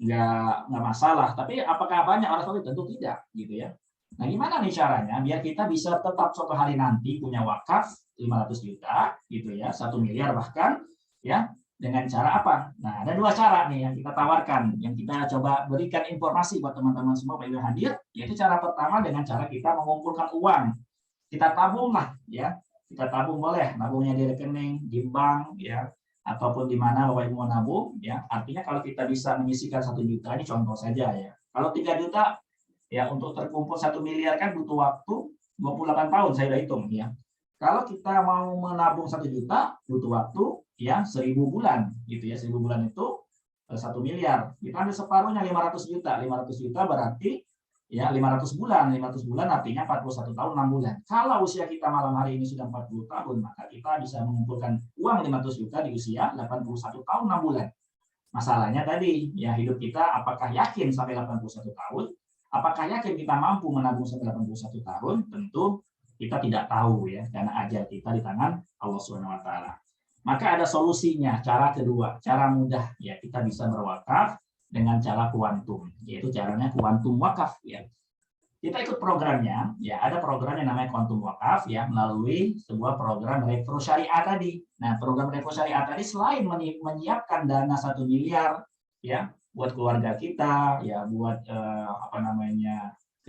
nggak masalah. Tapi apakah banyak orang seperti itu? Tentu tidak gitu ya. Nah, gimana nih caranya biar kita bisa tetap suatu hari nanti punya wakaf 500 juta gitu ya, 1 miliar bahkan ya, dengan cara apa? Nah, ada 2 cara nih yang kita tawarkan, yang kita coba berikan informasi buat teman-teman semua yang hadir, yaitu cara pertama dengan cara kita mengumpulkan uang. Kita tabung lah ya. Kita tabung boleh, nabungnya di rekening, di bank ya, ataupun di mana Bapak Ibu mau nabung ya. Artinya kalau kita bisa menyisihkan 1 juta, ini contoh saja ya. Kalau 3 juta ya, untuk terkumpul 1 miliar kan butuh waktu 28 tahun, saya udah hitung ya. Kalau kita mau menabung 1 juta butuh waktu ya 1.000 bulan gitu ya. 1.000 bulan itu 1 miliar. Kita ambil separuhnya 500 juta. 500 juta berarti ya 500 bulan. 500 bulan artinya 41 tahun 6 bulan. Kalau usia kita malam hari ini sudah 40 tahun, maka kita bisa mengumpulkan uang 500 juta di usia 81 tahun 6 bulan. Masalahnya tadi ya, hidup kita apakah yakin sampai 81 tahun? Apakah yakin kita mampu menabung sampai 81 tahun? Tentu kita tidak tahu ya, karena ajal kita di tangan Allah Subhanahu wa taala. Maka ada solusinya, cara kedua, cara mudah ya, kita bisa berwakaf dengan cara kuantum, yaitu caranya kuantum wakaf ya. Kita ikut programnya ya, ada program yang namanya kuantum wakaf ya, melalui sebuah program Revo Syariah tadi. Nah, program Revo Syariah tadi selain menyiapkan dana 1 miliar ya buat keluarga kita ya, buat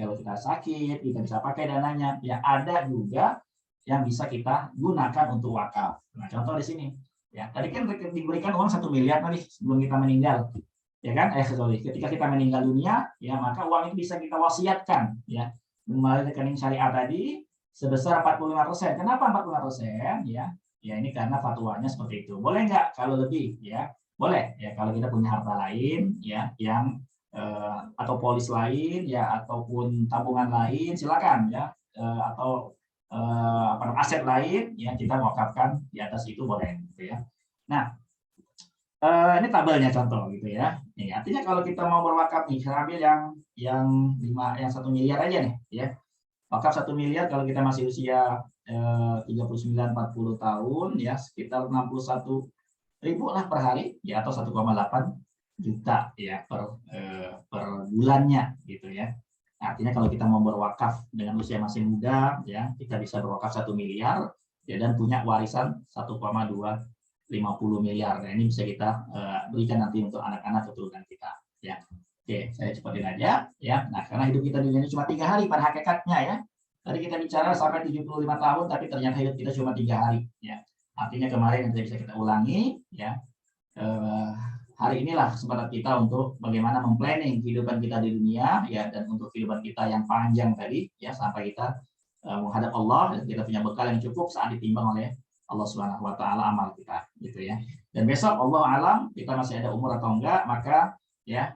kalau kita sakit kita bisa pakai dananya ya, ada juga yang bisa kita gunakan untuk wakaf. Nah, contoh di sini ya, tadi kan diberikan uang 1 miliar tadi sebelum kita meninggal ya kan, ketika kita meninggal dunia ya, maka uang itu bisa kita wasiatkan ya melalui rekening syariah tadi sebesar 45%. Kenapa 45% ya? Ya ini karena fatwanya seperti itu. Boleh nggak kalau lebih ya? Boleh ya, kalau kita punya harta lain ya, yang atau polis lain ya, ataupun tabungan lain, silakan ya, atau aset lain ya, kita wakafkan di atas itu boleh gitu ya. Nah, ini tabelnya contoh gitu ya. Nih, artinya kalau kita mau berwakaf nih, saya ambil yang 1 miliar aja nih ya. Wakaf 1 miliar kalau kita masih usia 39-40 tahun ya, sekitar 61.000 lah per hari ya, atau 1,8 juta ya per bulannya gitu ya. Artinya kalau kita mau berwakaf dengan usia masih muda ya, kita bisa berwakaf 1 miliar ya, dan punya warisan 1,250 miliar. Nah, ini bisa kita berikan nanti untuk anak-anak keturunan kita ya. Oke, saya cepatin aja ya. Nah, karena hidup kita di dunia ini cuma 3 hari pada hakikatnya ya. Tadi kita bicara sampai 75 tahun, tapi ternyata hidup kita cuma 3 hari ya. Artinya kemarin yang bisa kita ulangi ya. Hari inilah kesempatan kita untuk bagaimana memplanning kehidupan kita di dunia ya, dan untuk kehidupan kita yang panjang tadi ya, sampai kita menghadap Allah dan kita punya bekal yang cukup saat ditimbang oleh Allah Subhanahu wa taala amal kita gitu ya. Dan besok Allah alam kita masih ada umur atau enggak, maka ya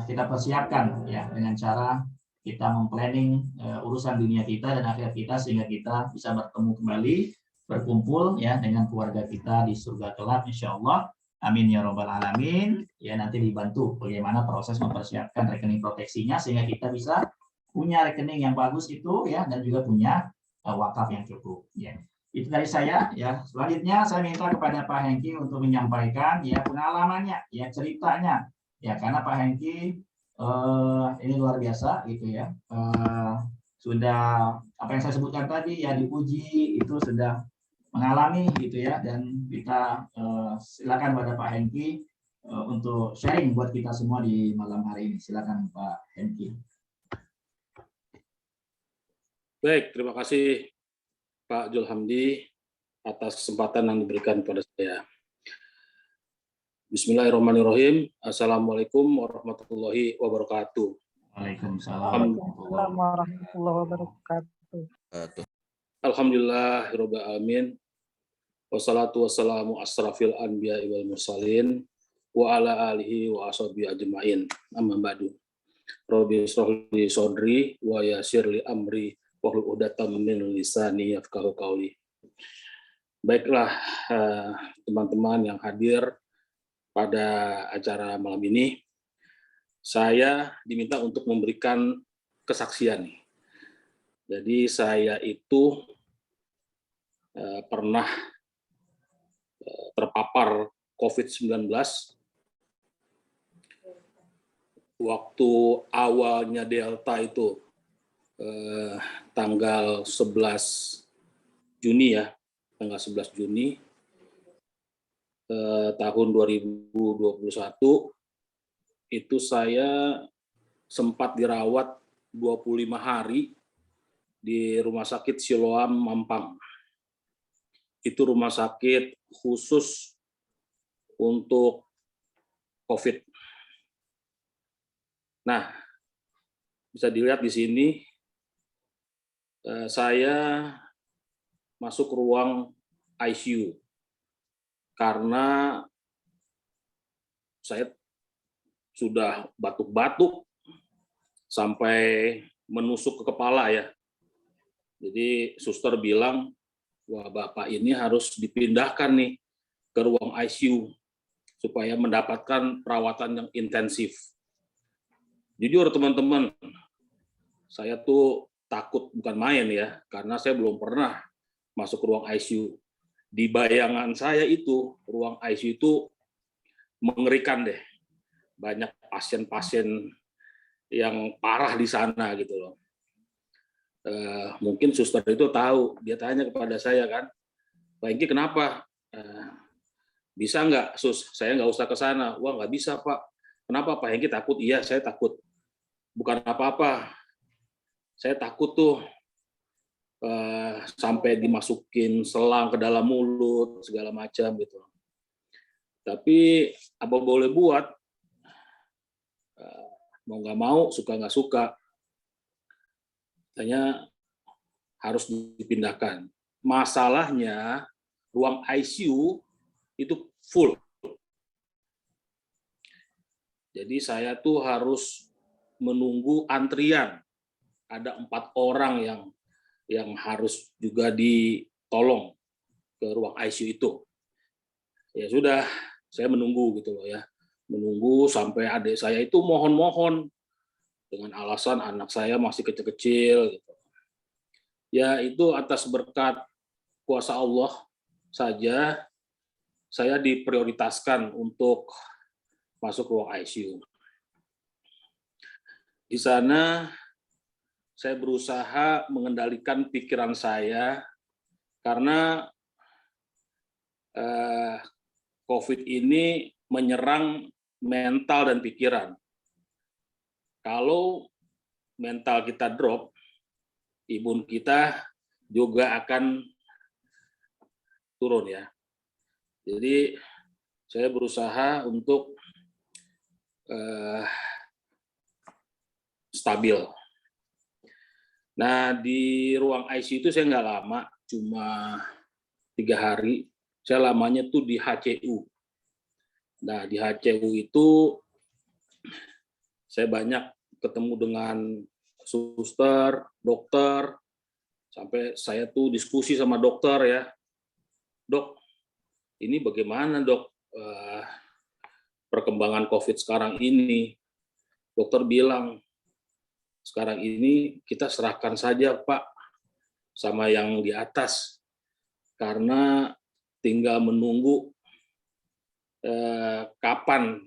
kita persiapkan ya dengan cara kita memplanning urusan dunia kita dan akhirat kita, sehingga kita bisa bertemu kembali, berkumpul ya dengan keluarga kita di surga kelak insyaallah. Amin ya robbal alamin. Ya, nanti dibantu bagaimana proses mempersiapkan rekening proteksinya sehingga kita bisa punya rekening yang bagus itu ya, dan juga punya wakaf yang cukup ya. Itu dari saya ya. Selanjutnya saya minta kepada Pak Hengki untuk menyampaikan ya pengalamannya ya, ceritanya ya, karena Pak Hengki ini luar biasa gitu ya. Sudah apa yang saya sebutkan tadi ya, dipuji itu sudah mengalami gitu ya, dan kita silakan pada Pak Hengki untuk sharing buat kita semua di malam hari ini. Silakan Pak Hengki. Baik, terima kasih Pak Julhamdi atas kesempatan yang diberikan kepada saya. Bismillahirrahmanirrahim. Assalamualaikum warahmatullahi wabarakatuh. Waalaikumsalam warahmatullahi wabarakatuh. Alhamdulillahirabbil alamin. Wassalatu wassalamu asrafil anbiya wal mursalin wa ala alihi wa ashabihi ajmain. Amma ba'du. Rabbi shrah li sadri wa yassir li amri wahlul 'uqdatam min lisani yafqahu qawli. Baiklah teman-teman yang hadir pada acara malam ini, saya diminta untuk memberikan kesaksian. Jadi saya itu pernah terpapar COVID-19 waktu awalnya Delta itu tanggal 11 Juni ya, tanggal 11 Juni tahun 2021 itu saya sempat dirawat 25 hari di Rumah Sakit Siloam Mampang. Itu rumah sakit khusus untuk COVID. Nah, bisa dilihat di sini, saya masuk ruang ICU karena saya sudah batuk-batuk sampai menusuk ke kepala ya. Jadi suster bilang, wah Bapak ini harus dipindahkan nih ke ruang ICU supaya mendapatkan perawatan yang intensif. Jujur teman-teman, saya tuh takut bukan main ya, karena saya belum pernah masuk ke ruang ICU. Di bayangan saya itu, ruang ICU itu mengerikan deh. Banyak pasien-pasien yang parah di sana gitu loh. Mungkin suster itu tahu, dia tanya kepada saya kan, Pak Hengki kenapa? Bisa nggak sus, saya nggak usah ke sana. Wah nggak bisa Pak. Kenapa Pak Hengki takut? Iya saya takut. Bukan apa-apa. Saya takut tuh sampai dimasukin selang ke dalam mulut segala macam gitu. Tapi apa boleh buat? Mau nggak mau, suka nggak suka. Katanya harus dipindahkan. Masalahnya ruang ICU itu full. Jadi saya tuh harus menunggu antrian. Ada 4 orang yang harus juga ditolong ke ruang ICU itu. Ya sudah, saya menunggu gitu loh ya. Menunggu sampai adik saya itu mohon-mohon dengan alasan anak saya masih kecil-kecil gitu. Ya itu atas berkat kuasa Allah saja saya diprioritaskan untuk masuk ruang ICU. Di sana saya berusaha mengendalikan pikiran saya karena COVID ini menyerang mental dan pikiran. Kalau mental kita drop, imun kita juga akan turun ya. Jadi saya berusaha untuk stabil. Nah di ruang ICU itu saya nggak lama, cuma 3 hari. Saya lamanya tuh di HCU. Nah di HCU itu saya banyak ketemu dengan suster, dokter, sampai saya tuh diskusi sama dokter ya, dok, ini bagaimana dok perkembangan COVID sekarang ini? Dokter bilang, sekarang ini kita serahkan saja Pak sama yang di atas, karena tinggal menunggu kapan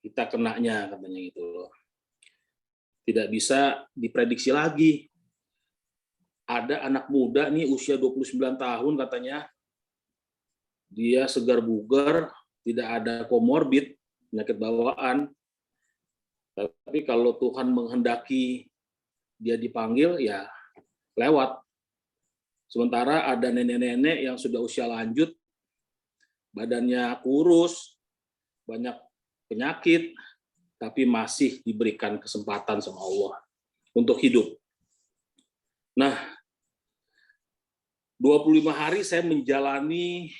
kita kenanya, katanya gitu loh. Tidak bisa diprediksi lagi. Ada anak muda nih usia 29 tahun katanya, dia segar bugar, tidak ada komorbid, penyakit bawaan. Tapi kalau Tuhan menghendaki dia dipanggil, ya lewat. Sementara ada nenek-nenek yang sudah usia lanjut, badannya kurus, banyak penyakit, tapi masih diberikan kesempatan sama Allah untuk hidup. Nah, 25 hari saya menjalani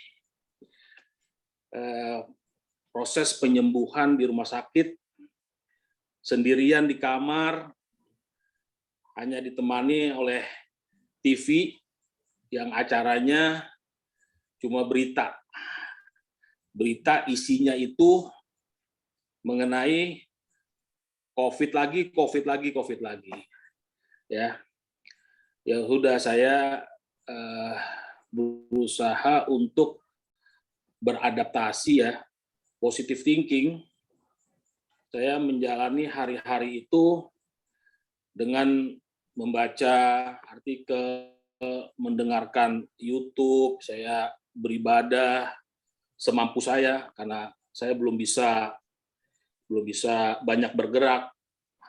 proses penyembuhan di rumah sakit, sendirian di kamar, hanya ditemani oleh TV yang acaranya cuma berita. Berita isinya itu mengenai COVID lagi. Ya sudah saya berusaha untuk beradaptasi ya, positive thinking. Saya menjalani hari-hari itu dengan membaca artikel, mendengarkan YouTube, saya beribadah semampu saya karena saya belum bisa banyak bergerak,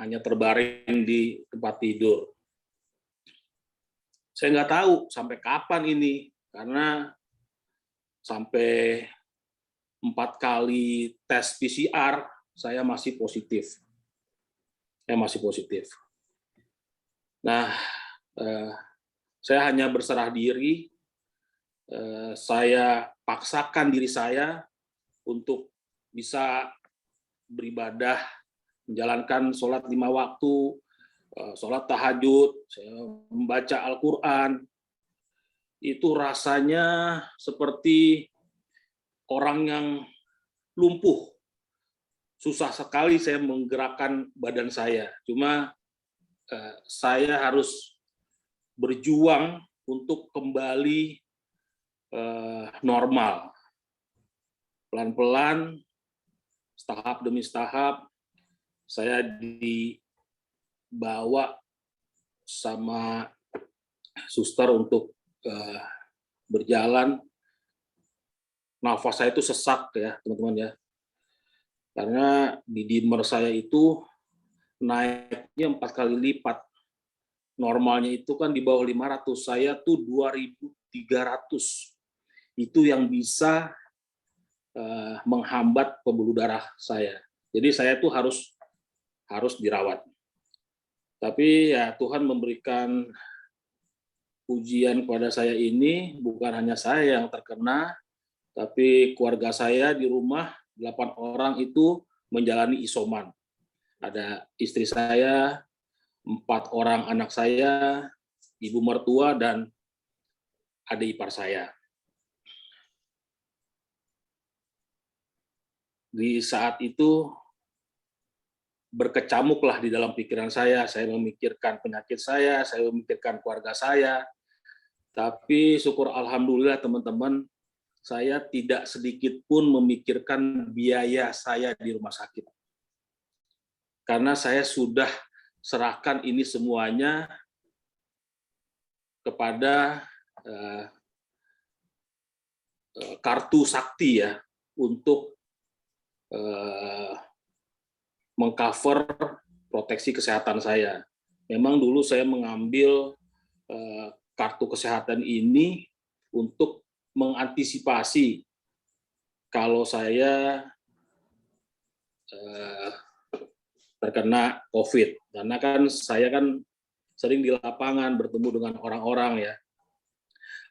hanya terbaring di tempat tidur. Saya nggak tahu sampai kapan ini, karena sampai 4 kali tes PCR saya masih positif. Nah, saya hanya berserah diri, saya paksakan diri saya untuk bisa beribadah, menjalankan sholat 5 waktu, sholat tahajud, saya membaca Al-Quran. Itu rasanya seperti orang yang lumpuh. Susah sekali saya menggerakkan badan saya. Cuma saya harus berjuang untuk kembali normal. Pelan-pelan, tahap demi tahap, saya dibawa sama suster untuk berjalan. Nafas saya itu sesak ya, teman-teman ya. Karena di dimmer saya itu naiknya 4 kali lipat. Normalnya itu kan di bawah 500, saya tuh 2.300. Itu yang bisa menghambat pembuluh darah saya. Jadi saya tuh harus dirawat. Tapi ya Tuhan memberikan ujian kepada saya ini, bukan hanya saya yang terkena, tapi keluarga saya di rumah 8 orang itu menjalani isoman. Ada istri saya, 4 orang anak saya, ibu mertua, dan adik ipar saya. Di saat itu berkecamuklah di dalam pikiran saya memikirkan penyakit saya memikirkan keluarga saya. Tapi syukur alhamdulillah teman-teman, saya tidak sedikit pun memikirkan biaya saya di rumah sakit. Karena saya sudah serahkan ini semuanya kepada kartu sakti ya, untuk mengcover proteksi kesehatan saya. Memang dulu saya mengambil kartu kesehatan ini untuk mengantisipasi kalau saya terkena COVID. Karena kan saya kan sering di lapangan bertemu dengan orang-orang ya.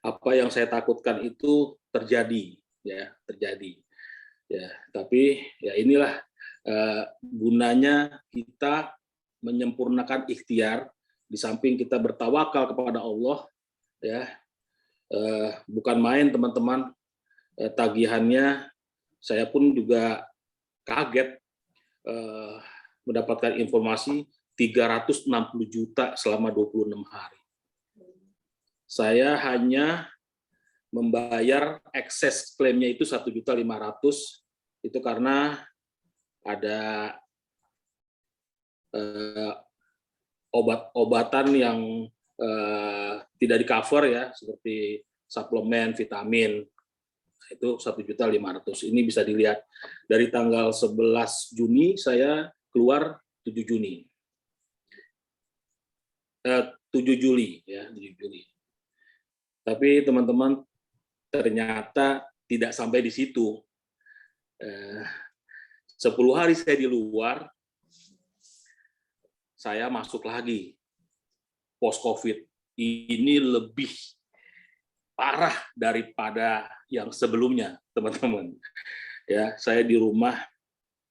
Apa yang saya takutkan itu terjadi. Ya, tapi ya inilah gunanya kita menyempurnakan ikhtiar, di samping kita bertawakal kepada Allah ya. Bukan main teman-teman, tagihannya saya pun juga kaget mendapatkan informasi 360 juta selama 26 hari. Saya hanya membayar ekses klaimnya itu 1.500.000, itu karena ada obat-obatan yang tidak di-cover ya, seperti suplemen, vitamin, itu 1.500.000. Ini bisa dilihat dari tanggal 11 Juni saya keluar 7 Juni. 7 Juli ya, 7 Juli. Tapi teman-teman, ternyata tidak sampai di situ. 10 hari saya di luar, saya masuk lagi post-COVID. Ini lebih parah daripada yang sebelumnya, teman-teman. Ya, saya di rumah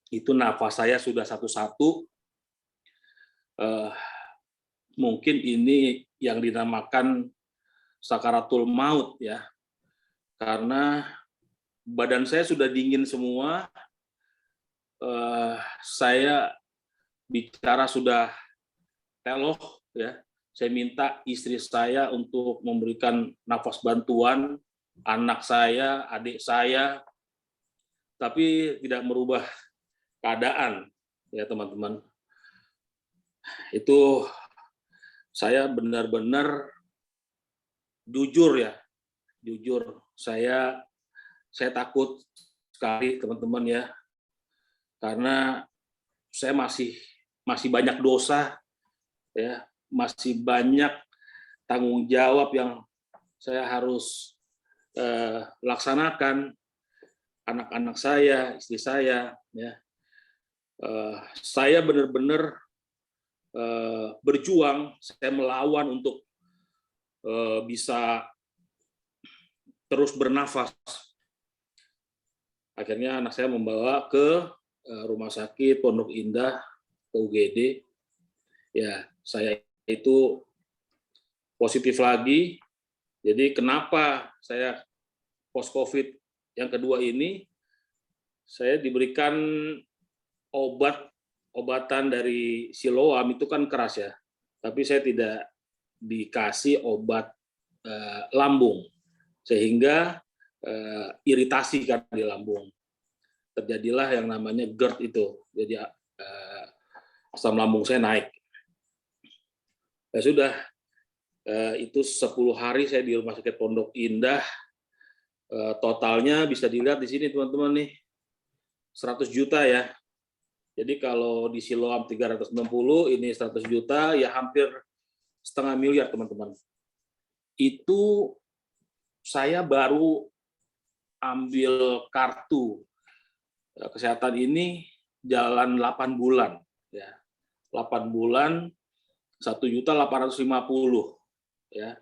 itu nafas saya sudah satu-satu. Mungkin ini yang dinamakan sakaratul maut ya. Karena badan saya sudah dingin semua. Saya bicara sudah teloh ya, saya minta istri saya untuk memberikan nafas bantuan, anak saya, adik saya, tapi tidak merubah keadaan, ya teman-teman. Itu saya benar-benar jujur ya, jujur saya takut sekali teman-teman ya, karena saya masih banyak dosa ya, masih banyak tanggung jawab yang saya harus laksanakan, anak-anak saya, istri saya ya. Saya benar-benar berjuang, saya melawan untuk bisa terus bernafas. Akhirnya anak saya membawa ke rumah sakit Pondok Indah, ke UGD. Ya, saya itu positif lagi. Jadi kenapa saya post-COVID yang kedua ini, saya diberikan obatan dari Siloam, itu kan keras ya, tapi saya tidak dikasih obat lambung, sehingga iritasi kan di lambung. Terjadilah yang namanya GERD itu, jadi asam lambung saya naik. Ya sudah, itu 10 hari saya di Rumah Sakit Pondok Indah, totalnya bisa dilihat di sini teman-teman nih, 100 juta ya. Jadi kalau di Siloam 360, ini 100 juta, ya hampir setengah miliar teman-teman. Itu saya baru ambil kartu kesehatan ini jalan 8 bulan. Ya. 8 bulan, 1.850.000. Ya.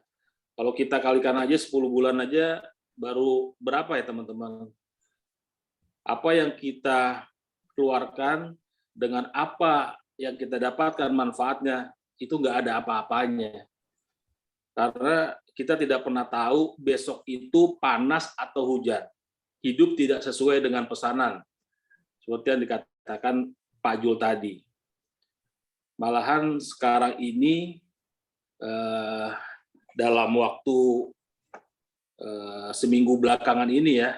Kalau kita kalikan aja 10 bulan aja, baru berapa ya teman-teman? Apa yang kita keluarkan dengan apa yang kita dapatkan manfaatnya, itu nggak ada apa-apanya. Karena kita tidak pernah tahu besok itu panas atau hujan. Hidup tidak sesuai dengan pesanan. Seperti yang dikatakan Pak Jul tadi. Malahan sekarang ini dalam waktu seminggu belakangan ini ya,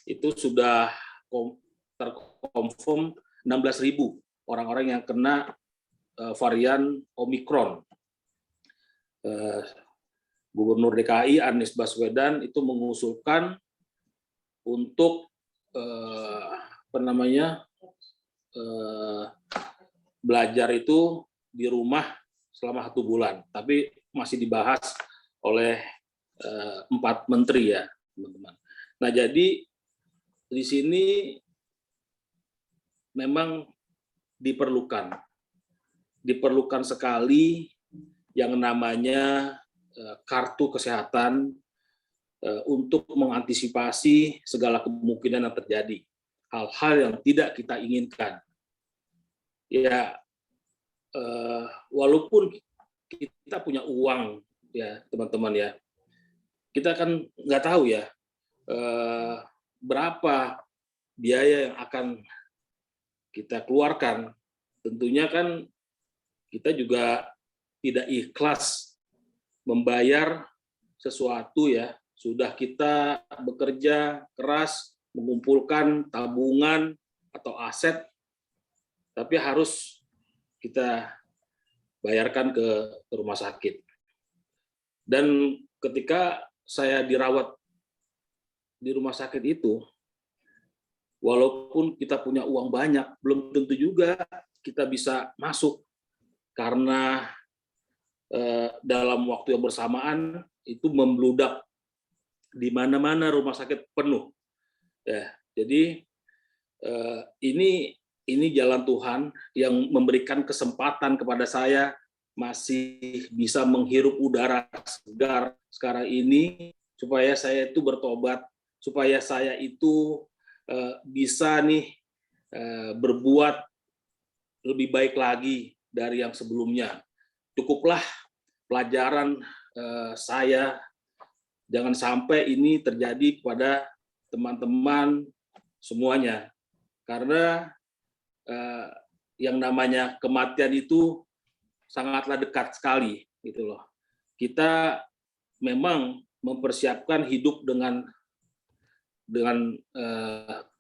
itu sudah terkonfirm 16.000 orang-orang yang kena varian Omikron. Gubernur DKI Anies Baswedan itu mengusulkan untuk belajar itu di rumah selama 1 bulan, tapi masih dibahas oleh 4 menteri ya, teman-teman. Nah, jadi di sini memang diperlukan sekali yang namanya kartu kesehatan untuk mengantisipasi segala kemungkinan yang terjadi, hal-hal yang tidak kita inginkan. Ya, walaupun kita punya uang ya teman-teman ya, kita kan nggak tahu ya berapa biaya yang akan kita keluarkan. Tentunya kan kita juga tidak ikhlas membayar sesuatu ya, sudah kita bekerja keras mengumpulkan tabungan atau aset, tapi harus kita bayarkan ke rumah sakit. Dan ketika saya dirawat di rumah sakit itu, walaupun kita punya uang banyak, belum tentu juga kita bisa masuk, karena dalam waktu yang bersamaan itu membludak di mana-mana rumah sakit penuh. Ya, jadi ini jalan Tuhan yang memberikan kesempatan kepada saya masih bisa menghirup udara segar sekarang ini, supaya saya itu bertobat, supaya saya itu bisa nih berbuat lebih baik lagi dari yang sebelumnya. Cukuplah pelajaran saya, jangan sampai ini terjadi kepada teman-teman semuanya, karena yang namanya kematian itu sangatlah dekat sekali gitu loh. Kita memang mempersiapkan hidup dengan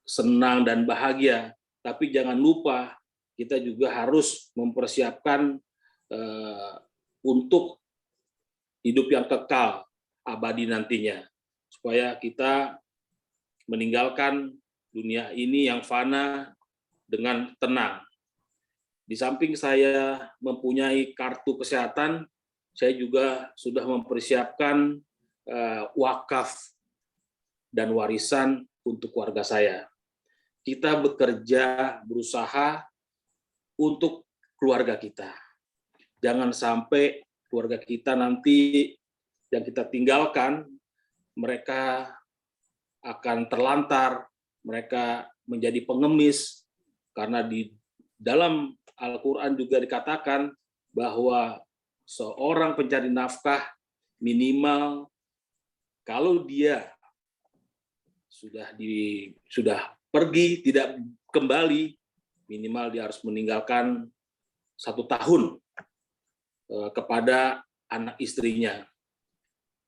senang dan bahagia, tapi jangan lupa kita juga harus mempersiapkan untuk hidup yang kekal abadi nantinya, supaya kita meninggalkan dunia ini yang fana dengan tenang. Di samping saya mempunyai kartu kesehatan, saya juga sudah mempersiapkan wakaf dan warisan untuk keluarga saya. Kita bekerja, berusaha untuk keluarga kita. Jangan sampai keluarga kita nanti yang kita tinggalkan, mereka akan terlantar, mereka menjadi pengemis, karena di dalam Al-Quran juga dikatakan bahwa seorang pencari nafkah minimal kalau dia sudah pergi tidak kembali, minimal dia harus meninggalkan 1 tahun kepada anak istrinya.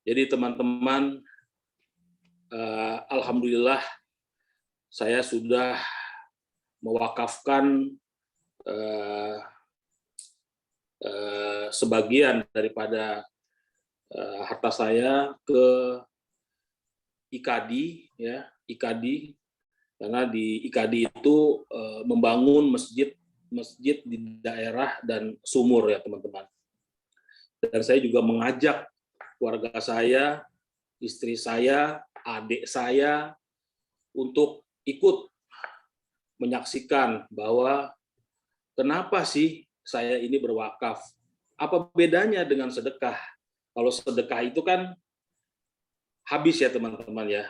Jadi teman-teman, alhamdulillah saya sudah mewakafkan sebagian daripada harta saya ke IKADI, ya, IKADI, karena di IKADI itu membangun masjid di daerah dan sumur, ya teman-teman. Dan saya juga mengajak keluarga saya, istri saya, adik saya untuk ikut menyaksikan bahwa kenapa sih saya ini berwakaf? Apa bedanya dengan sedekah? Kalau sedekah itu kan habis ya teman-teman ya.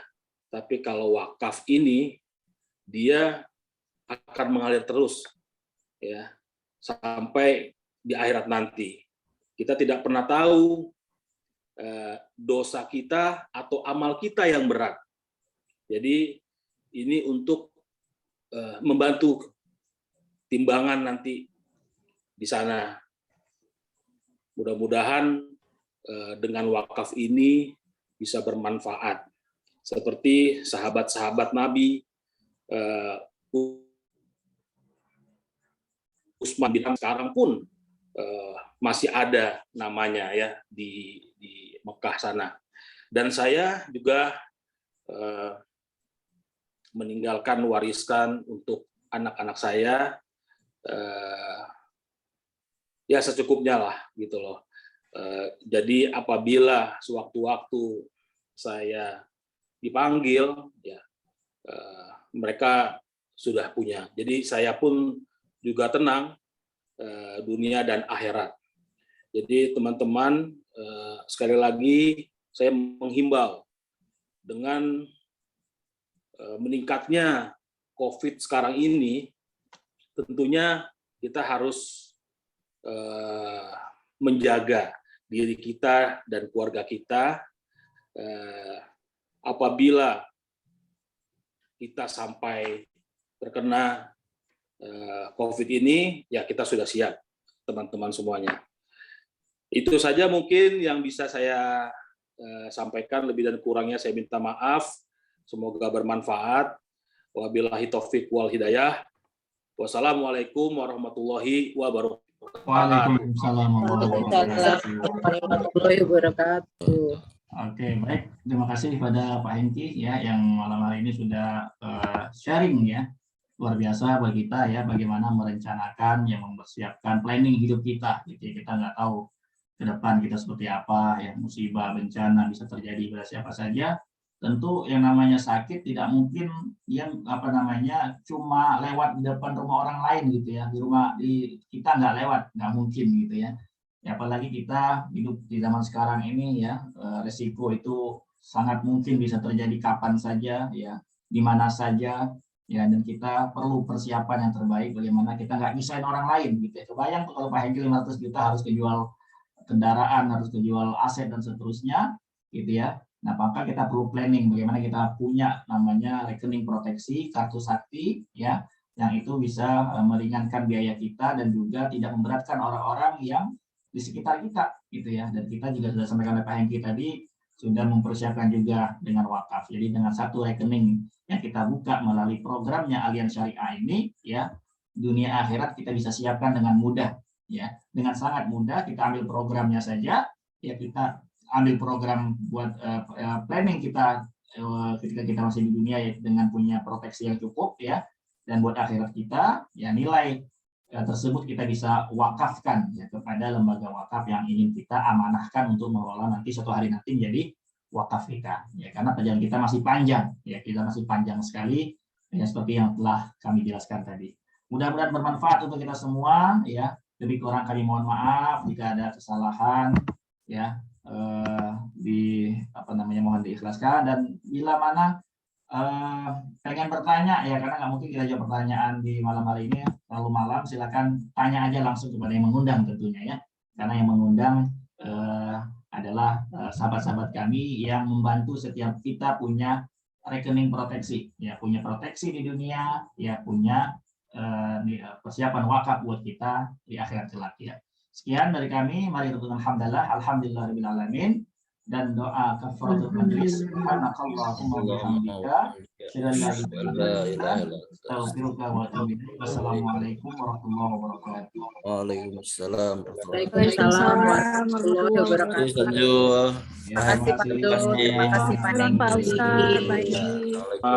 Tapi kalau wakaf ini dia akan mengalir terus ya sampai di akhirat nanti. Kita tidak pernah tahu dosa kita atau amal kita yang berat. Jadi ini untuk membantu timbangan nanti di sana. Mudah-mudahan dengan wakaf ini bisa bermanfaat. Seperti sahabat-sahabat Nabi, Utsman bin Affan sekarang pun masih ada namanya ya di Mekah sana. Dan saya juga meninggalkan warisan untuk anak-anak saya ya secukupnya lah gitu loh. Jadi apabila sewaktu-waktu saya dipanggil ya mereka sudah punya. Jadi saya pun juga tenang dunia dan akhirat. Jadi teman-teman sekali lagi saya menghimbau dengan meningkatnya COVID sekarang ini, tentunya kita harus menjaga diri kita dan keluarga kita. Apabila kita sampai terkena COVID ini, ya kita sudah siap, teman-teman semuanya. Itu saja mungkin yang bisa saya sampaikan, lebih dan kurangnya saya minta maaf. Semoga bermanfaat. Wabillahi taufik wal hidayah. Wassalamualaikum warahmatullahi wabarakatuh. Waalaikumsalam warahmatullahi wabarakatuh. Oke, baik. Terima kasih kepada Pak Hengki ya yang malam hari ini sudah sharing ya. Luar biasa bagi kita ya bagaimana merencanakan yang mempersiapkan planning hidup kita. Jadi kita nggak tahu ke depan kita seperti apa ya, musibah, bencana bisa terjadi pada siapa saja. Tentu yang namanya sakit tidak mungkin yang cuma lewat di depan rumah orang lain gitu ya, di kita nggak lewat, nggak mungkin gitu ya. Ya, apalagi kita hidup di zaman sekarang ini ya, resiko itu sangat mungkin bisa terjadi kapan saja ya, di mana saja ya, dan kita perlu persiapan yang terbaik bagaimana kita nggak nyusahin orang lain gitu ya. Kebayang tuh kalau Pak Hengki 500 juta harus kejual kendaraan, harus kejual aset dan seterusnya gitu ya. Nah, maka kita perlu planning bagaimana kita punya namanya rekening proteksi, kartu sakti ya, yang itu bisa meringankan biaya kita dan juga tidak memberatkan orang-orang yang di sekitar kita gitu ya. Dan kita juga sudah sampaikan oleh Pak Hengki tadi sudah mempersiapkan juga dengan wakaf. Jadi dengan satu rekening yang kita buka melalui programnya Allianz Syariah ini ya, dunia akhirat kita bisa siapkan dengan mudah ya. Dengan sangat mudah kita ambil programnya saja ya, kita ambil program buat planning kita ketika kita masih di dunia ya, dengan punya proteksi yang cukup ya, dan buat akhirat kita ya nilai tersebut kita bisa wakafkan ya kepada lembaga wakaf yang ingin kita amanahkan untuk mengelola nanti suatu hari nanti menjadi wakaf kita ya, karena perjalanan kita masih panjang ya, kita masih panjang sekali ya, seperti yang telah kami jelaskan tadi. Mudah-mudahan bermanfaat untuk kita semua ya. Lebih kurang kami mohon maaf jika ada kesalahan ya, mohon diikhlaskan. Dan bila mana pengen bertanya ya, karena nggak mungkin kita jawab pertanyaan di malam hari ini terlalu malam, silakan tanya aja langsung kepada yang mengundang tentunya ya, karena yang mengundang adalah sahabat-sahabat kami yang membantu setiap kita punya rekening proteksi ya, punya proteksi di dunia ya, punya persiapan wakaf buat kita di akhirat kelak ya. Sekian dari kami, mari kita alhamdulillahirabbil alamin. Dan doa kafaratul majlis, subhanakallahumma wa bihamdika, wassalamualaikum warahmatullahi wabarakatuh. Waalaikumsalam. Waalaikumsalam warahmatullahi wabarakatuh. Terima kasih Pak Abdul, terima kasih Pak Hengki.